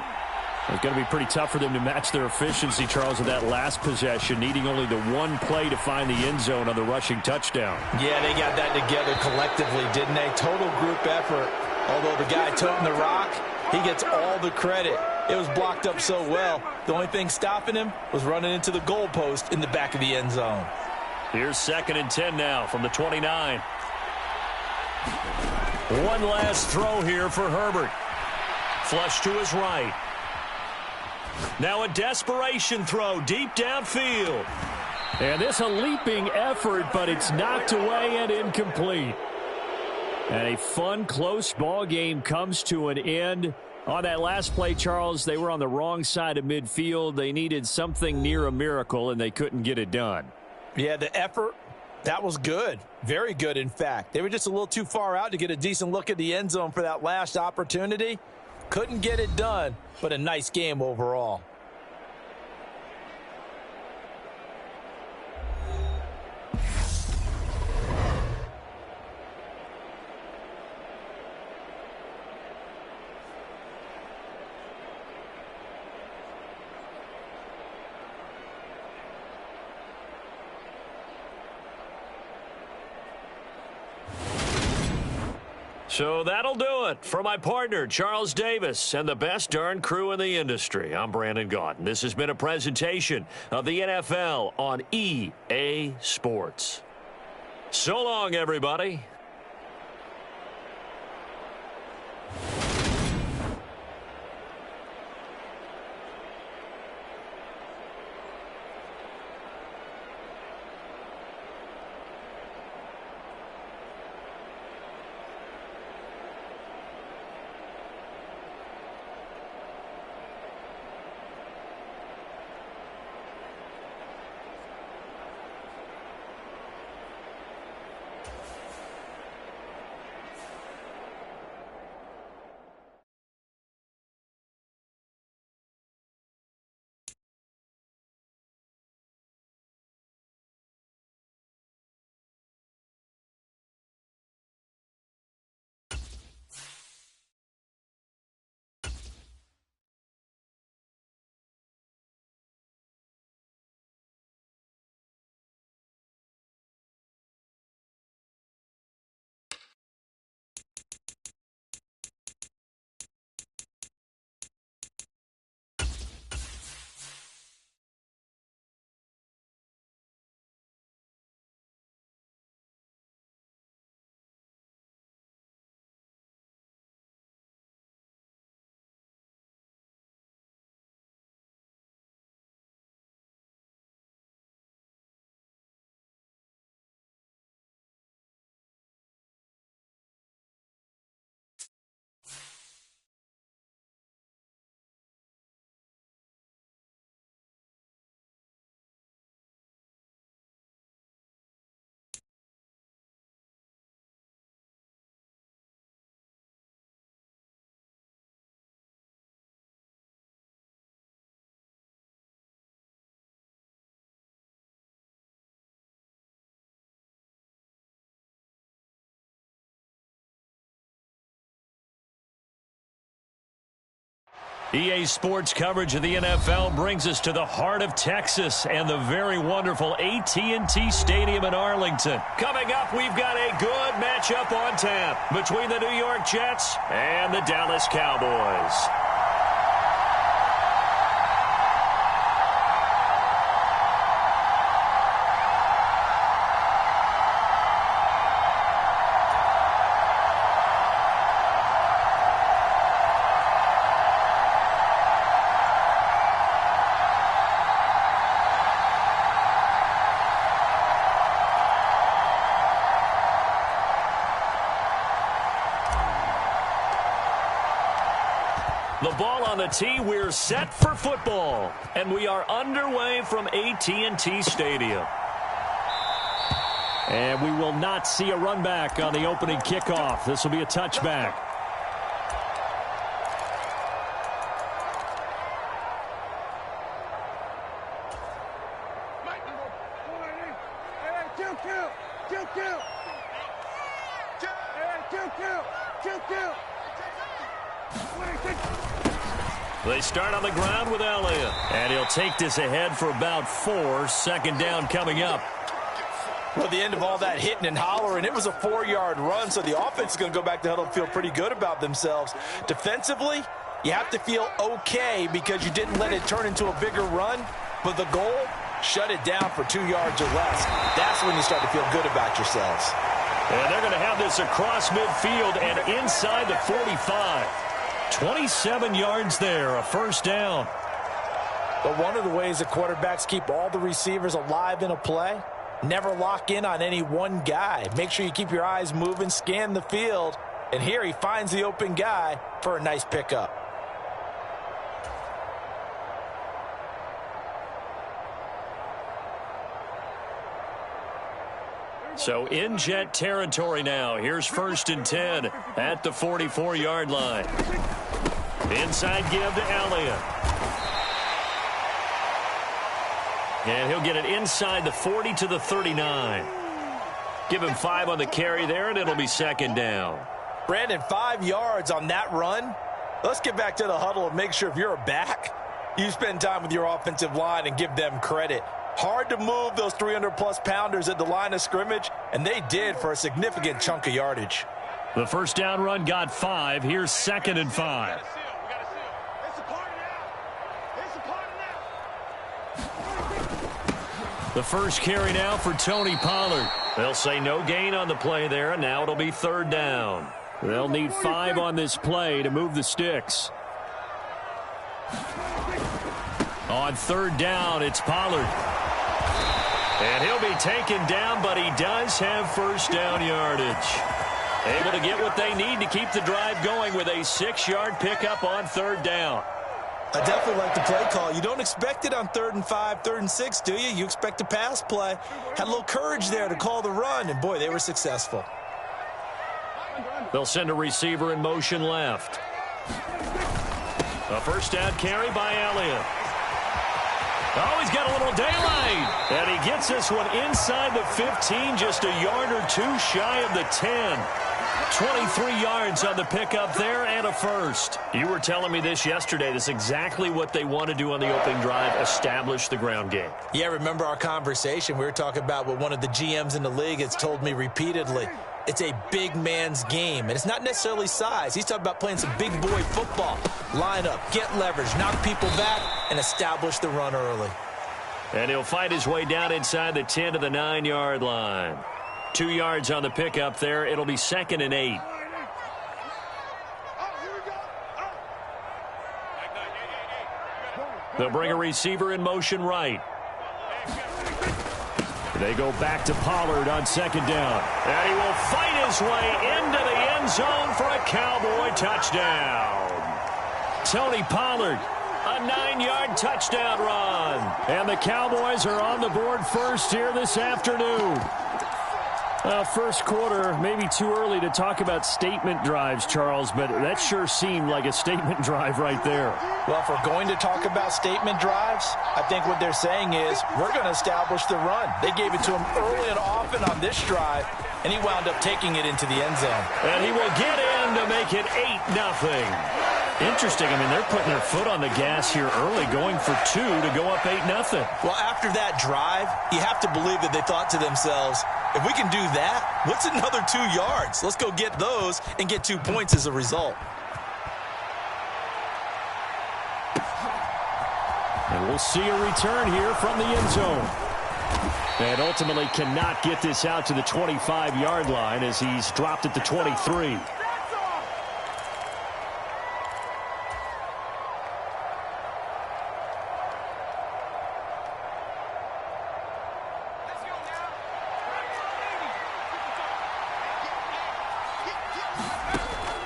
It's going to be pretty tough for them to match their efficiency, Charles, in that last possession, needing only the one play to find the end zone on the rushing touchdown. Yeah, they got that together collectively, didn't they? Total group effort. Although the guy toting the rock, he gets all the credit. It was blocked up so well. The only thing stopping him was running into the goalpost in the back of the end zone. Here's 2nd and 10 now from the 29. One last throw here for Herbert. Flush to his right. Now a desperation throw deep downfield. And this a leaping effort, but it's knocked away and incomplete. And a fun, close ball game comes to an end. On that last play, Charles, they were on the wrong side of midfield. They needed something near a miracle, and they couldn't get it done. Yeah, the effort, that was good. Very good, in fact. They were just a little too far out to get a decent look at the end zone for that last opportunity. Couldn't get it done, but a nice game overall. So that'll do it for my partner, Charles Davis, and the best darn crew in the industry. I'm Brandon Gaudin. This has been a presentation of the NFL on EA Sports. So long, everybody. EA Sports coverage of the NFL brings us to the heart of Texas and the very wonderful AT&T Stadium in Arlington. Coming up, we've got a good matchup on tap between the New York Jets and the Dallas Cowboys. The ball on the tee, we're set for football. And we are underway from AT&T Stadium. And we will not see a run back on the opening kickoff. This will be a touchback. They start on the ground with Elliott. And he'll take this ahead for about 4. Second down coming up. Well, the end of all that hitting and hollering, it was a 4-yard run, so the offense is going to go back to huddle and feel pretty good about themselves. Defensively, you have to feel okay because you didn't let it turn into a bigger run, but the goal, shut it down for 2 yards or less. That's when you start to feel good about yourselves. And they're going to have this across midfield and inside the 45. 27 yards there, a first down. But one of the ways the quarterbacks keep all the receivers alive in a play Never lock in on any one guy. Make sure you keep your eyes moving, scan the field. And here he finds the open guy for a nice pickup. So in Jet territory now. Here's 1st and 10 at the 44-yard line. Inside give to Elliott. And he'll get it inside the 40 to the 39. Give him 5 on the carry there, and it'll be 2nd down. Brandon, 5 yards on that run. Let's get back to the huddle and make sure if you're a back, you spend time with your offensive line and give them credit. Hard to move those 300-plus pounders at the line of scrimmage, and they did for a significant chunk of yardage. The 1st down run got 5. Here's 2nd and 5. The first carry now for Tony Pollard. They'll say no gain on the play there, and now it'll be 3rd down. They'll need 5 on this play to move the sticks. On 3rd down, it's Pollard. And he'll be taken down, but he does have 1st down yardage. Able to get what they need to keep the drive going with a 6-yard pickup on 3rd down. I definitely like the play call. You don't expect it on 3rd and 5, 3rd and 6, do you? You expect a pass play. Had a little courage there to call the run, and boy, they were successful. They'll send a receiver in motion left. A 1st down carry by Elliott. Oh, he's got a little daylight. And he gets this one inside the 15, just a yard or 2 shy of the 10. 23 yards on the pickup there and a 1st. You were telling me this yesterday. This is exactly what they want to do on the opening drive, establish the ground game. Yeah, remember our conversation? We were talking about what one of the GMs in the league has told me repeatedly. It's a big man's game, and it's not necessarily size. He's talking about playing some big boy football. Line up, get leverage, knock people back, and establish the run early. And he'll fight his way down inside the 10 to the 9-yard line. 2 yards on the pickup there. It'll be 2nd and 8. They'll bring a receiver in motion right. They go back to Pollard on 2nd down. And he will fight his way into the end zone for a Cowboy touchdown. Tony Pollard, a 9-yard touchdown run. And the Cowboys are on the board first here this afternoon. First quarter, maybe too early to talk about statement drives, Charles, but that sure seemed like a statement drive right there. Well, if we're going to talk about statement drives, I think what they're saying is we're going to establish the run. They gave it to him early and often on this drive, and he wound up taking it into the end zone. And he will get in to make it 8-0. Interesting. I mean, they're putting their foot on the gas here early, going for 2 to go up 8-0. Well, after that drive, you have to believe that they thought to themselves, if we can do that, what's another 2 yards? Let's go get those and get 2 points as a result. And we'll see a return here from the end zone. And ultimately cannot get this out to the 25-yard line as he's dropped at the 23.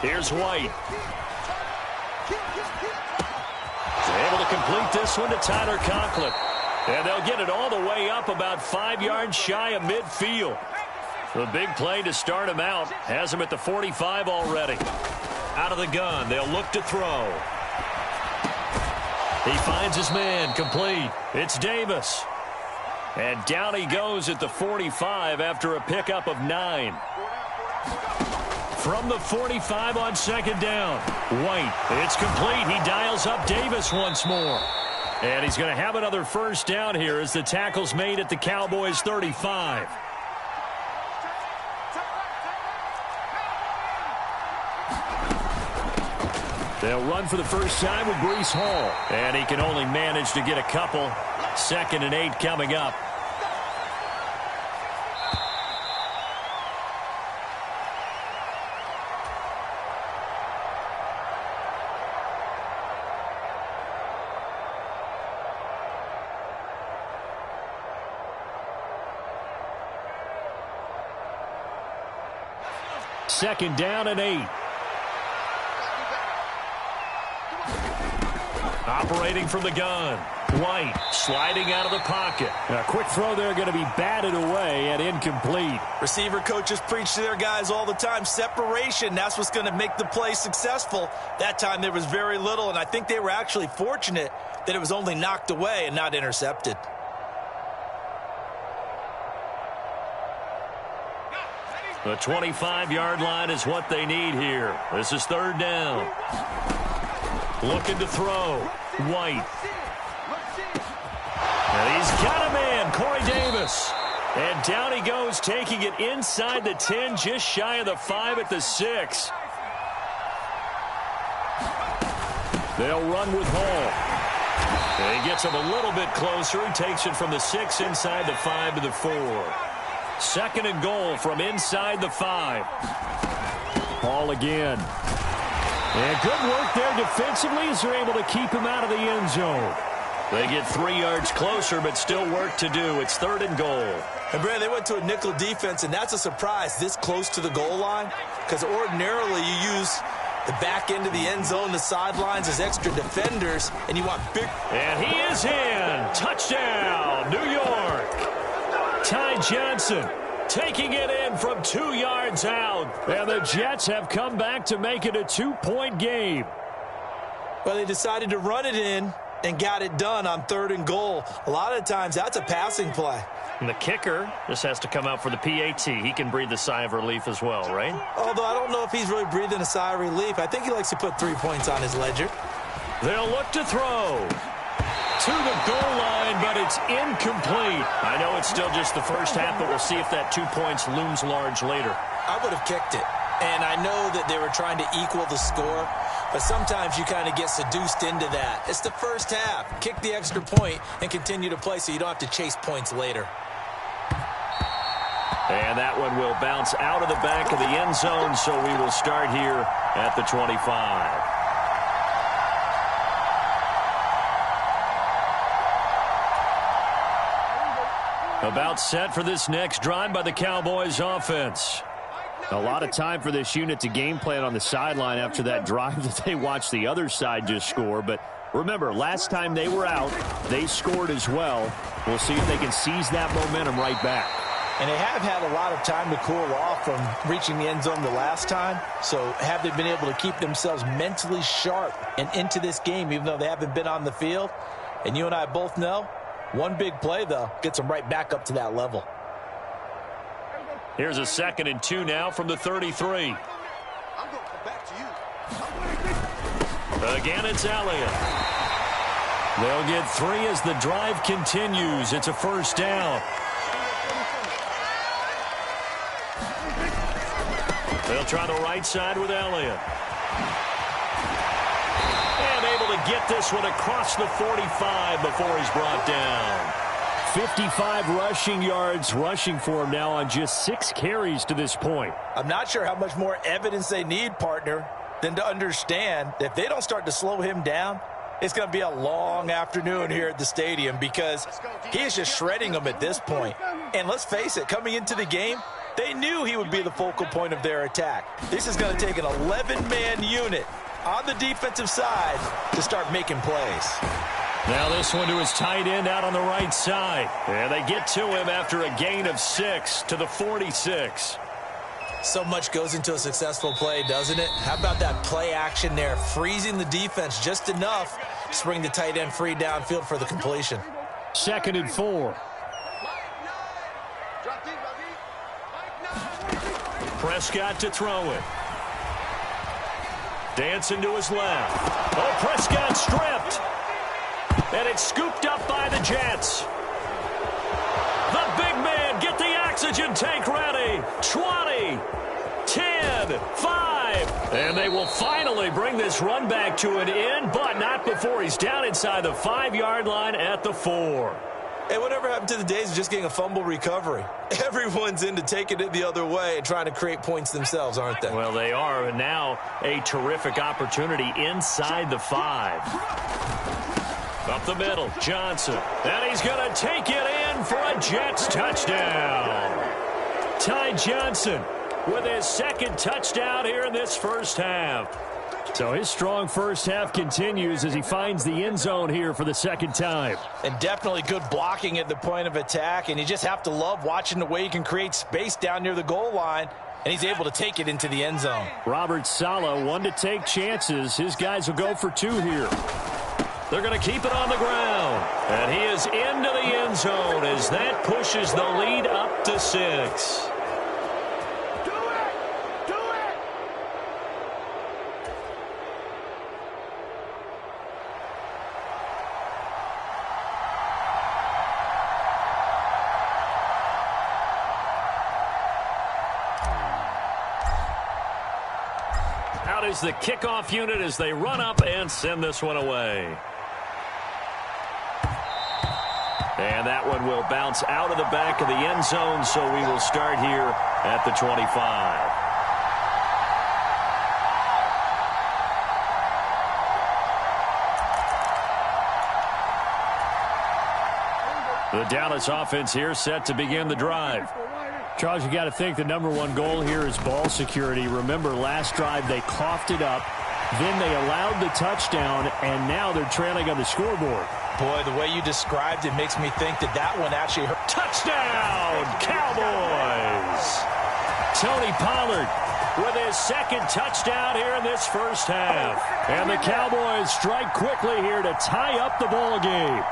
Here's White. Able to complete this one to Tyler Conklin. And they'll get it all the way up about 5 yards shy of midfield. The big play to start him out has him at the 45 already. Out of the gun, they'll look to throw. He finds his man, complete. It's Davis. And down he goes at the 45 after a pickup of 9. From the 45 on 2nd down. White, it's complete. He dials up Davis once more. And he's going to have another 1st down here as the tackle's made at the Cowboys' 35. They'll run for the first time with Breece Hall. And he can only manage to get a couple. 2nd and 8 coming up. 2nd down and 8. Operating from the gun. White sliding out of the pocket. A quick throw there going to be batted away and incomplete. Receiver coaches preach to their guys all the time. Separation, that's what's going to make the play successful. That time there was very little, and I think they were actually fortunate that it was only knocked away and not intercepted. The 25-yard line is what they need here. This is 3rd down. Looking to throw. White. And he's got a man, Corey Davis. And down he goes, taking it inside the 10, just shy of the 5 at the 6. They'll run with Hall. And he gets him a little bit closer. He takes it from the 6 inside the 5 to the 4. 2nd and goal from inside the 5. Hall again. And good work there defensively as they're able to keep him out of the end zone. They get 3 yards closer, but still work to do. It's 3rd and goal. And, Brad, they went to a nickel defense, and that's a surprise this close to the goal line, because ordinarily you use the back end of the end zone, the sidelines as extra defenders, and you want big. And he is in. Touchdown, New York. Ty Johnson taking it in from 2 yards out. And the Jets have come back to make it a 2-point game. Well, they decided to run it in and got it done on 3rd and goal. A lot of times that's a passing play. And the kicker just has to come out for the PAT. He can breathe a sigh of relief as well, right? Although I don't know if he's really breathing a sigh of relief. I think he likes to put 3 points on his ledger. They'll look to throw. To the goal line, but it's incomplete. I know it's still just the first half, but we'll see if that 2 points looms large later. I would have kicked it. And I know that they were trying to equal the score, but sometimes you kind of get seduced into that. It's the first half. Kick the extra point and continue to play so you don't have to chase points later. And that one will bounce out of the back of the end zone, so we will start here at the 25. About set for this next drive by the Cowboys offense. A lot of time for this unit to game plan on the sideline after that drive that they watched the other side just score. But remember, last time they were out, they scored as well. We'll see if they can seize that momentum right back. And they have had a lot of time to cool off from reaching the end zone the last time. So have they been able to keep themselves mentally sharp and into this game, even though they haven't been on the field? And you and I both know, one big play, though, gets them right back up to that level. Here's a 2nd and 2 now from the 33. Again, it's Elliott. They'll get 3 as the drive continues. It's a 1st down. They'll try the right side with Elliott. And able to get this one across the 45 before he's brought down. 55 rushing yards rushing for him now on just 6 carries to this point. I'm not sure how much more evidence they need, partner, than to understand that if they don't start to slow him down, it's going to be a long afternoon here at the stadium because he is just shredding them at this point. And let's face it, coming into the game, they knew he would be the focal point of their attack. This is going to take an 11-man unit on the defensive side to start making plays. Now this one to his tight end out on the right side. And they get to him after a gain of 6 to the 46. So much goes into a successful play, doesn't it? How about that play action there, freezing the defense just enough to bring the tight end free downfield for the completion. 2nd and 4. Prescott to throw it. Dancing to his left. Oh, Prescott stripped. And it's scooped up by the Jets. The big man, get the oxygen tank ready. 20, 10, 5. And they will finally bring this run back to an end, but not before he's down inside the 5-yard line at the 4. Hey, whatever happened to the days of just getting a fumble recovery? Everyone's into taking it the other way and trying to create points themselves, aren't they? Well, they are, and now a terrific opportunity inside the 5. Up the middle, Johnson. And he's going to take it in for a Jets touchdown. Ty Johnson with his second touchdown here in this first half. So his strong first half continues as he finds the end zone here for the second time. And definitely good blocking at the point of attack, and you just have to love watching the way he can create space down near the goal line, and he's able to take it into the end zone. Robert Saleh, one to take chances. His guys will go for two here. They're going to keep it on the ground. And he is into the end zone as that pushes the lead up to 6. Out is the kickoff unit as they run up and send this one away. And that one will bounce out of the back of the end zone, so we will start here at the 25. The Dallas offense here set to begin the drive. Charles, you got to think the number one goal here is ball security. Remember, last drive they coughed it up, then they allowed the touchdown, and now they're trailing on the scoreboard. Boy, the way you described it makes me think that one actually hurt. Touchdown, Cowboys! Tony Pollard with his second touchdown here in this first half. And the Cowboys strike quickly here to tie up the ball game.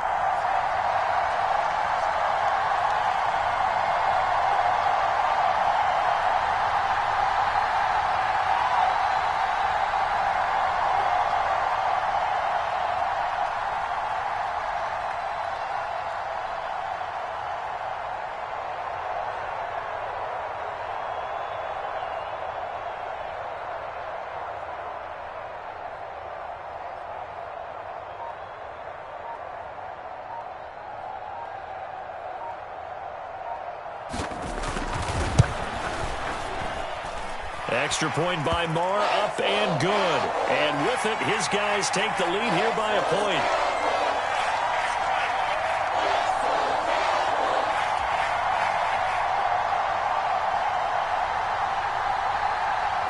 Extra point by Marr, up and good. And with it, his guys take the lead here by a point.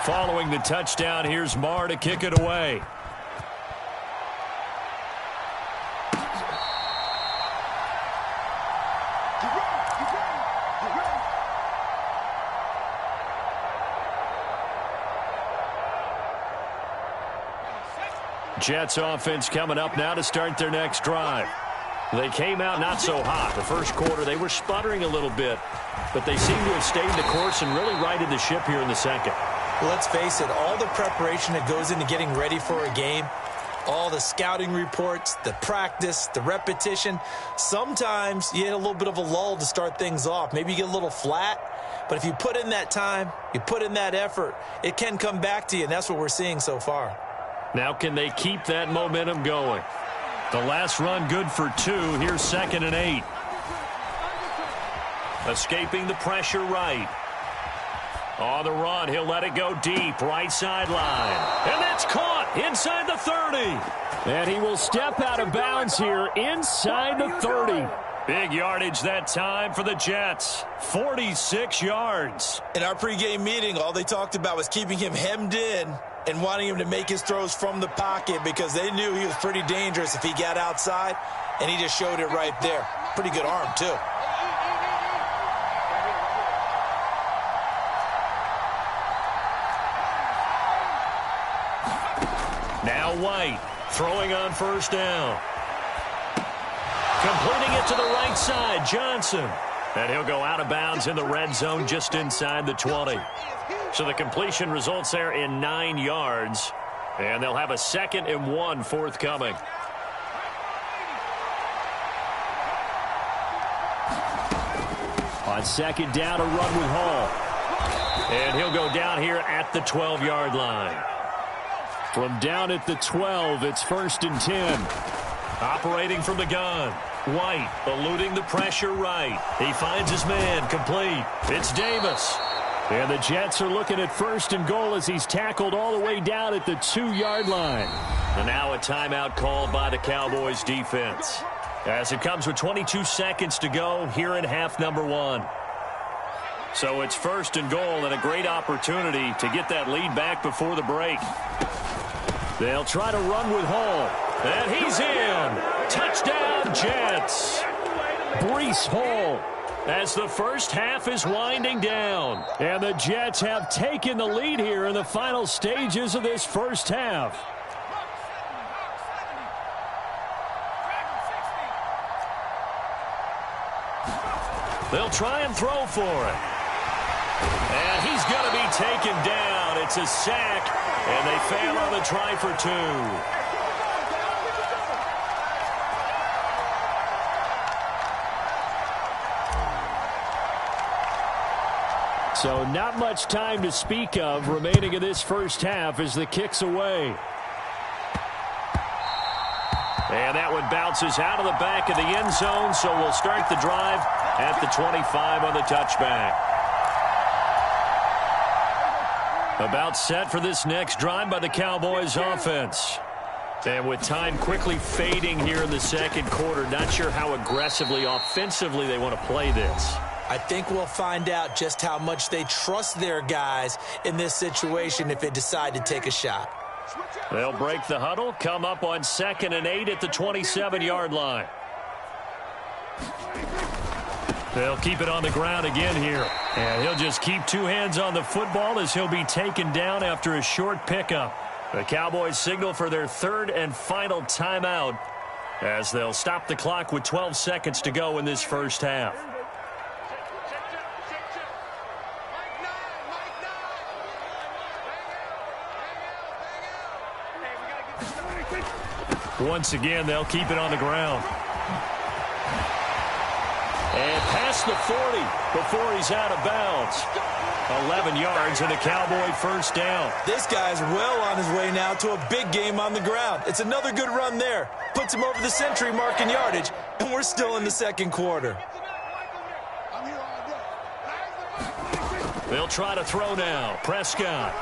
Following the touchdown, here's Marr to kick it away. Jets offense coming up now to start their next drive. They came out not so hot. The first quarter, they were sputtering a little bit, but they seem to have stayed the course and really righted the ship here in the second. Well, let's face it, all the preparation that goes into getting ready for a game, all the scouting reports, the practice, the repetition, sometimes you hit a little bit of a lull to start things off. Maybe you get a little flat, but if you put in that time, you put in that effort, it can come back to you, and that's what we're seeing so far. Now can they keep that momentum going? The last run good for 2. Here's 2nd and 8. Escaping the pressure right. On the run, he'll let it go deep, right sideline. And that's caught inside the 30. And he will step out of bounds here inside the 30. Big yardage that time for the Jets. 46 yards. In our pregame meeting, all they talked about was keeping him hemmed in and wanting him to make his throws from the pocket because they knew he was pretty dangerous if he got outside, and he just showed it right there. Pretty good arm, too. Now White throwing on first down. Completing it to the right side, Johnson. And he'll go out of bounds in the red zone just inside the 20. So the completion results there in 9 yards. And they'll have a 2nd and 1 forthcoming. On 2nd down, a run with Hall. And he'll go down here at the 12-yard line. From down at the 12, it's 1st and 10. Operating from the gun. White eluding the pressure right. He finds his man complete. It's Davis. And the Jets are looking at 1st and goal as he's tackled all the way down at the 2-yard line. And now a timeout called by the Cowboys defense. As it comes with 22 seconds to go here in half number 1. So it's 1st and goal and a great opportunity to get that lead back before the break. They'll try to run with Hall. And he's in. Touchdown, Jets. Breece Hall as the first half is winding down. And the Jets have taken the lead here in the final stages of this first half. They'll try and throw for it. And he's going to be taken down. It's a sack, and they fail on the try for 2. So not much time to speak of remaining in this first half as the kick's away. And that one bounces out of the back of the end zone, so we'll start the drive at the 25 on the touchback. About set for this next drive by the Cowboys offense. And with time quickly fading here in the second quarter, not sure how aggressively, offensively they want to play this. I think we'll find out just how much they trust their guys in this situation if they decide to take a shot. They'll break the huddle, come up on 2nd and 8 at the 27-yard line. They'll keep it on the ground again here. And he'll just keep 2 hands on the football as he'll be taken down after a short pickup. The Cowboys signal for their 3rd and final timeout as they'll stop the clock with 12 seconds to go in this first half. Once again, they'll keep it on the ground. And past the 40 before he's out of bounds. 11 yards and a Cowboy first down. This guy's well on his way now to a big game on the ground. It's another good run there. Puts him over the century mark in yardage, and we're still in the second quarter. They'll try to throw now. Prescott.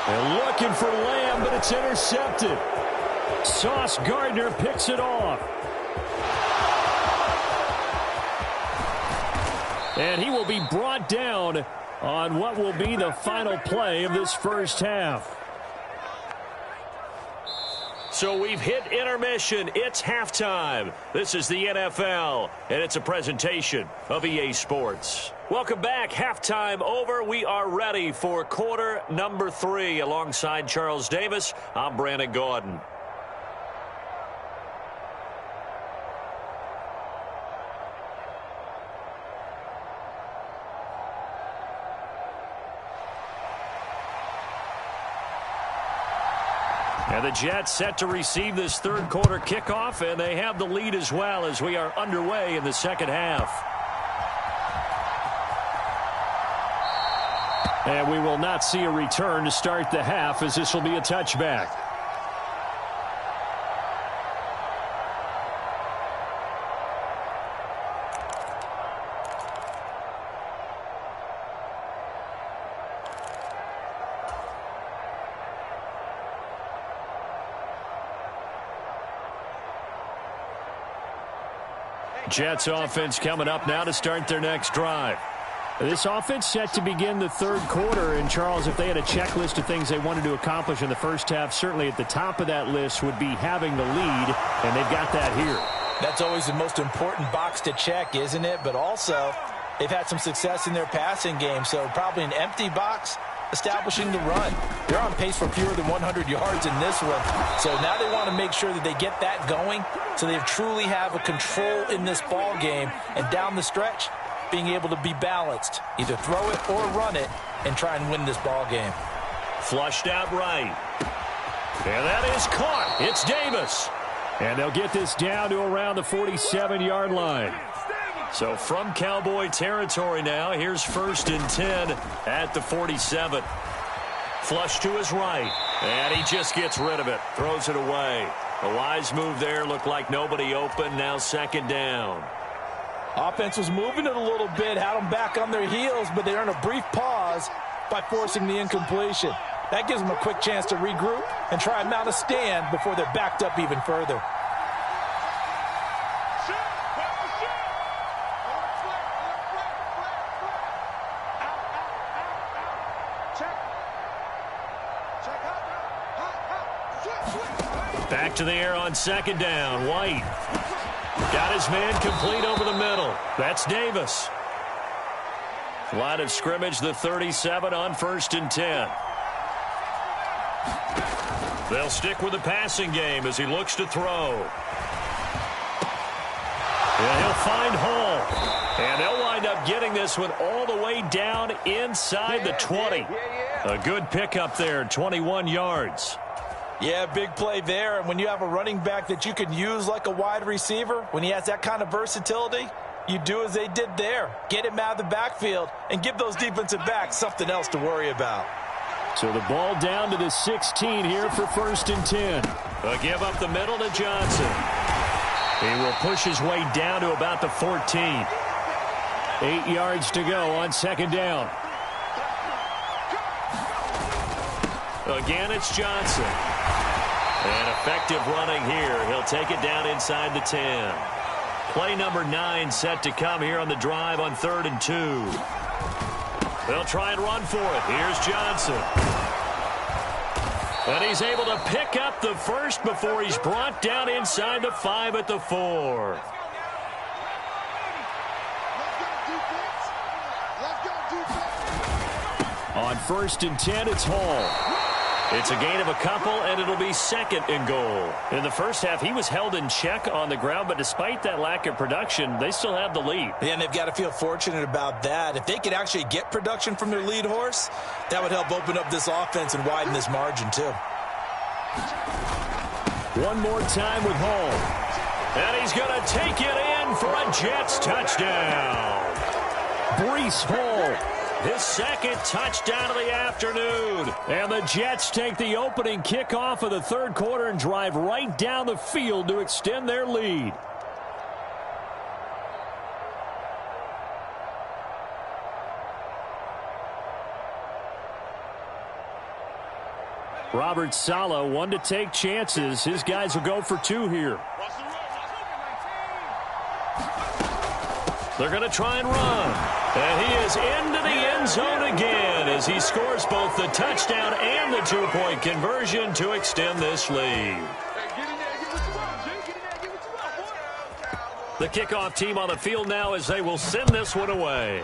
They're looking for Lamb, but it's intercepted. Sauce Gardner picks it off. And he will be brought down on what will be the final play of this first half. So we've hit intermission. It's halftime. This is the NFL, and it's a presentation of EA Sports. Welcome back. Halftime over. We are ready for quarter number 3. Alongside Charles Davis, I'm Brandon Gordon. And the Jets set to receive this third quarter kickoff, and they have the lead as well as we are underway in the second half. And we will not see a return to start the half, as this will be a touchback. Jets offense coming up now to start their next drive. This offense set to begin the third quarter. And, Charles, if they had a checklist of things they wanted to accomplish in the first half, certainly at the top of that list would be having the lead, and they've got that here. That's always the most important box to check, isn't it? But also, they've had some success in their passing game, so probably an empty box establishing the run. They're on pace for fewer than 100 yards in this one. So now they want to make sure that they get that going so they truly have a control in this ball game. And down the stretch, being able to be balanced. Either throw it or run it and try and win this ball game. Flushed out right. And that is caught. It's Davis. And they'll get this down to around the 47-yard line. So from Cowboy territory now, here's 1st and 10 at the 47. Flush to his right. And he just gets rid of it. Throws it away. A wise move there. Looked like nobody open. Now 2nd down. Offense was moving it a little bit. Had them back on their heels, but they earned a brief pause by forcing the incompletion. That gives them a quick chance to regroup and try and mount a stand before they're backed up even further. Back to the air on second down. White got his man complete over the middle. That's Davis. Line of scrimmage, the 37 on 1st and 10. They'll stick with the passing game as he looks to throw. And he'll find Hall. And they'll wind up getting this one all the way down inside the 20. A good pickup there, 21 yards. Yeah, big play there. And when you have a running back that you can use like a wide receiver, when he has that kind of versatility, you do as they did there. Get him out of the backfield and give those defensive backs something else to worry about. So the ball down to the 16 here for 1st and 10. A give up the middle to Johnson. He will push his way down to about the 14. 8 yards to go on second down. Again, it's Johnson. And effective running here. He'll take it down inside the 10. Play number 9 set to come here on the drive on 3rd and 2. They'll try and run for it. Here's Johnson. And he's able to pick up the first before he's brought down inside the 5 at the 4. On 1st and 10, it's Hall. It's a gain of a couple, and it'll be 2nd and goal. In the first half, he was held in check on the ground, but despite that lack of production, they still have the lead. Yeah, and they've got to feel fortunate about that. If they could actually get production from their lead horse, that would help open up this offense and widen this margin, too. One more time with Hall. And he's going to take it in for a Jets touchdown. Breece Hall. His 2nd touchdown of the afternoon. And the Jets take the opening kickoff of the 3rd quarter and drive right down the field to extend their lead. Robert Saleh, one to take chances. His guys will go for 2 here. They're going to try and run. And he is into the end zone again as he scores both the touchdown and the 2-point conversion to extend this lead. The kickoff team on the field now as they will send this one away.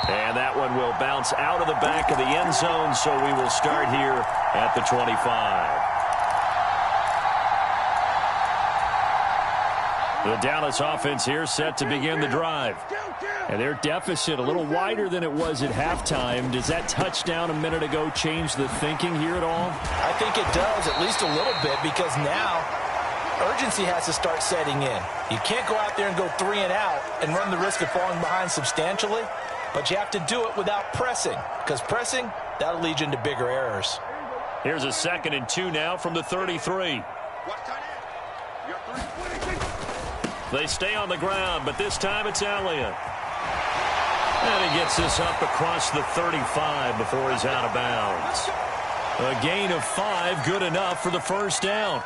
And that one will bounce out of the back of the end zone, so we will start here at the 25. The Dallas offense here set to begin the drive. And their deficit a little wider than it was at halftime. Does that touchdown a minute ago change the thinking here at all? I think it does, at least a little bit, because now urgency has to start setting in. You can't go out there and go 3 and out and run the risk of falling behind substantially, but you have to do it without pressing, because pressing, that'll lead you into bigger errors. Here's a 2nd and 2 now from the 33. They stay on the ground, but this time it's Elliott. And he gets this up across the 35 before he's out of bounds. A gain of 5, good enough for the 1st down.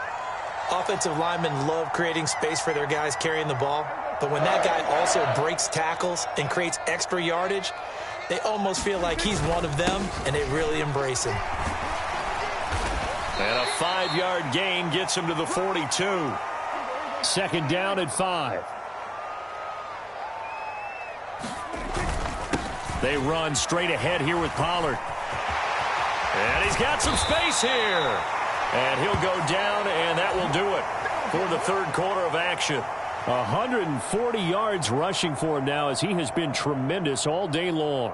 Offensive linemen love creating space for their guys carrying the ball, but when that guy also breaks tackles and creates extra yardage, they almost feel like he's one of them, and they really embrace him. And a 5-yard gain gets him to the 42. 2nd down at 5. They run straight ahead here with Pollard. And he's got some space here. And he'll go down, and that will do it for the 3rd quarter of action. 140 yards rushing for him now as he has been tremendous all day long.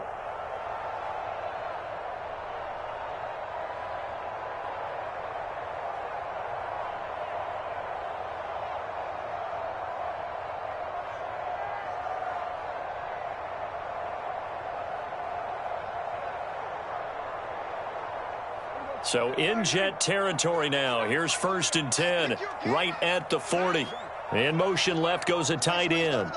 So in Jet territory now. Here's 1st and 10 right at the 40. In motion left goes a tight end.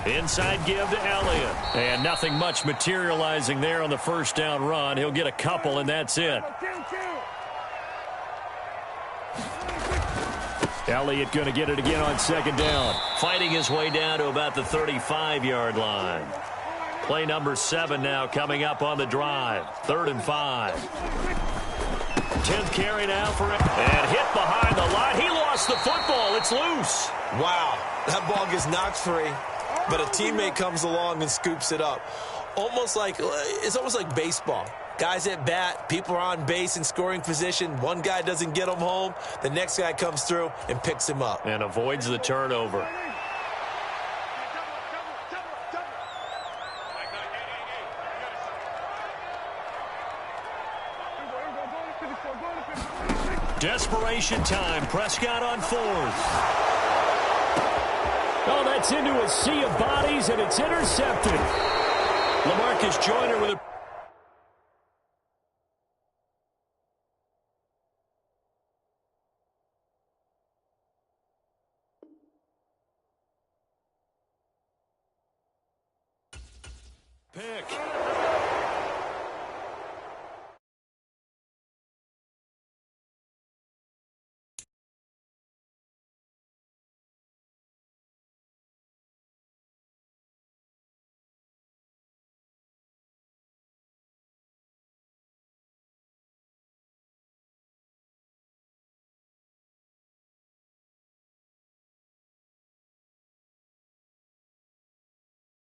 Inside give to Elliott. And nothing much materializing there on the 1st down run. He'll get a couple, and that's it. Elliott going to get it again on 2nd down. Fighting his way down to about the 35-yard line. Play number 7 now coming up on the drive. 3rd and 5. 10th carry now for him. And hit behind the line. He lost the football. It's loose. Wow, that ball gets knocked free, but a teammate comes along and scoops it up. It's almost like baseball. Guys at bat, people are on base in scoring position. One guy doesn't get him home. The next guy comes through and picks him up. And avoids the turnover. Desperation time. Prescott on 4th. Oh, that's into a sea of bodies, and it's intercepted. LaMarcus Joyner with a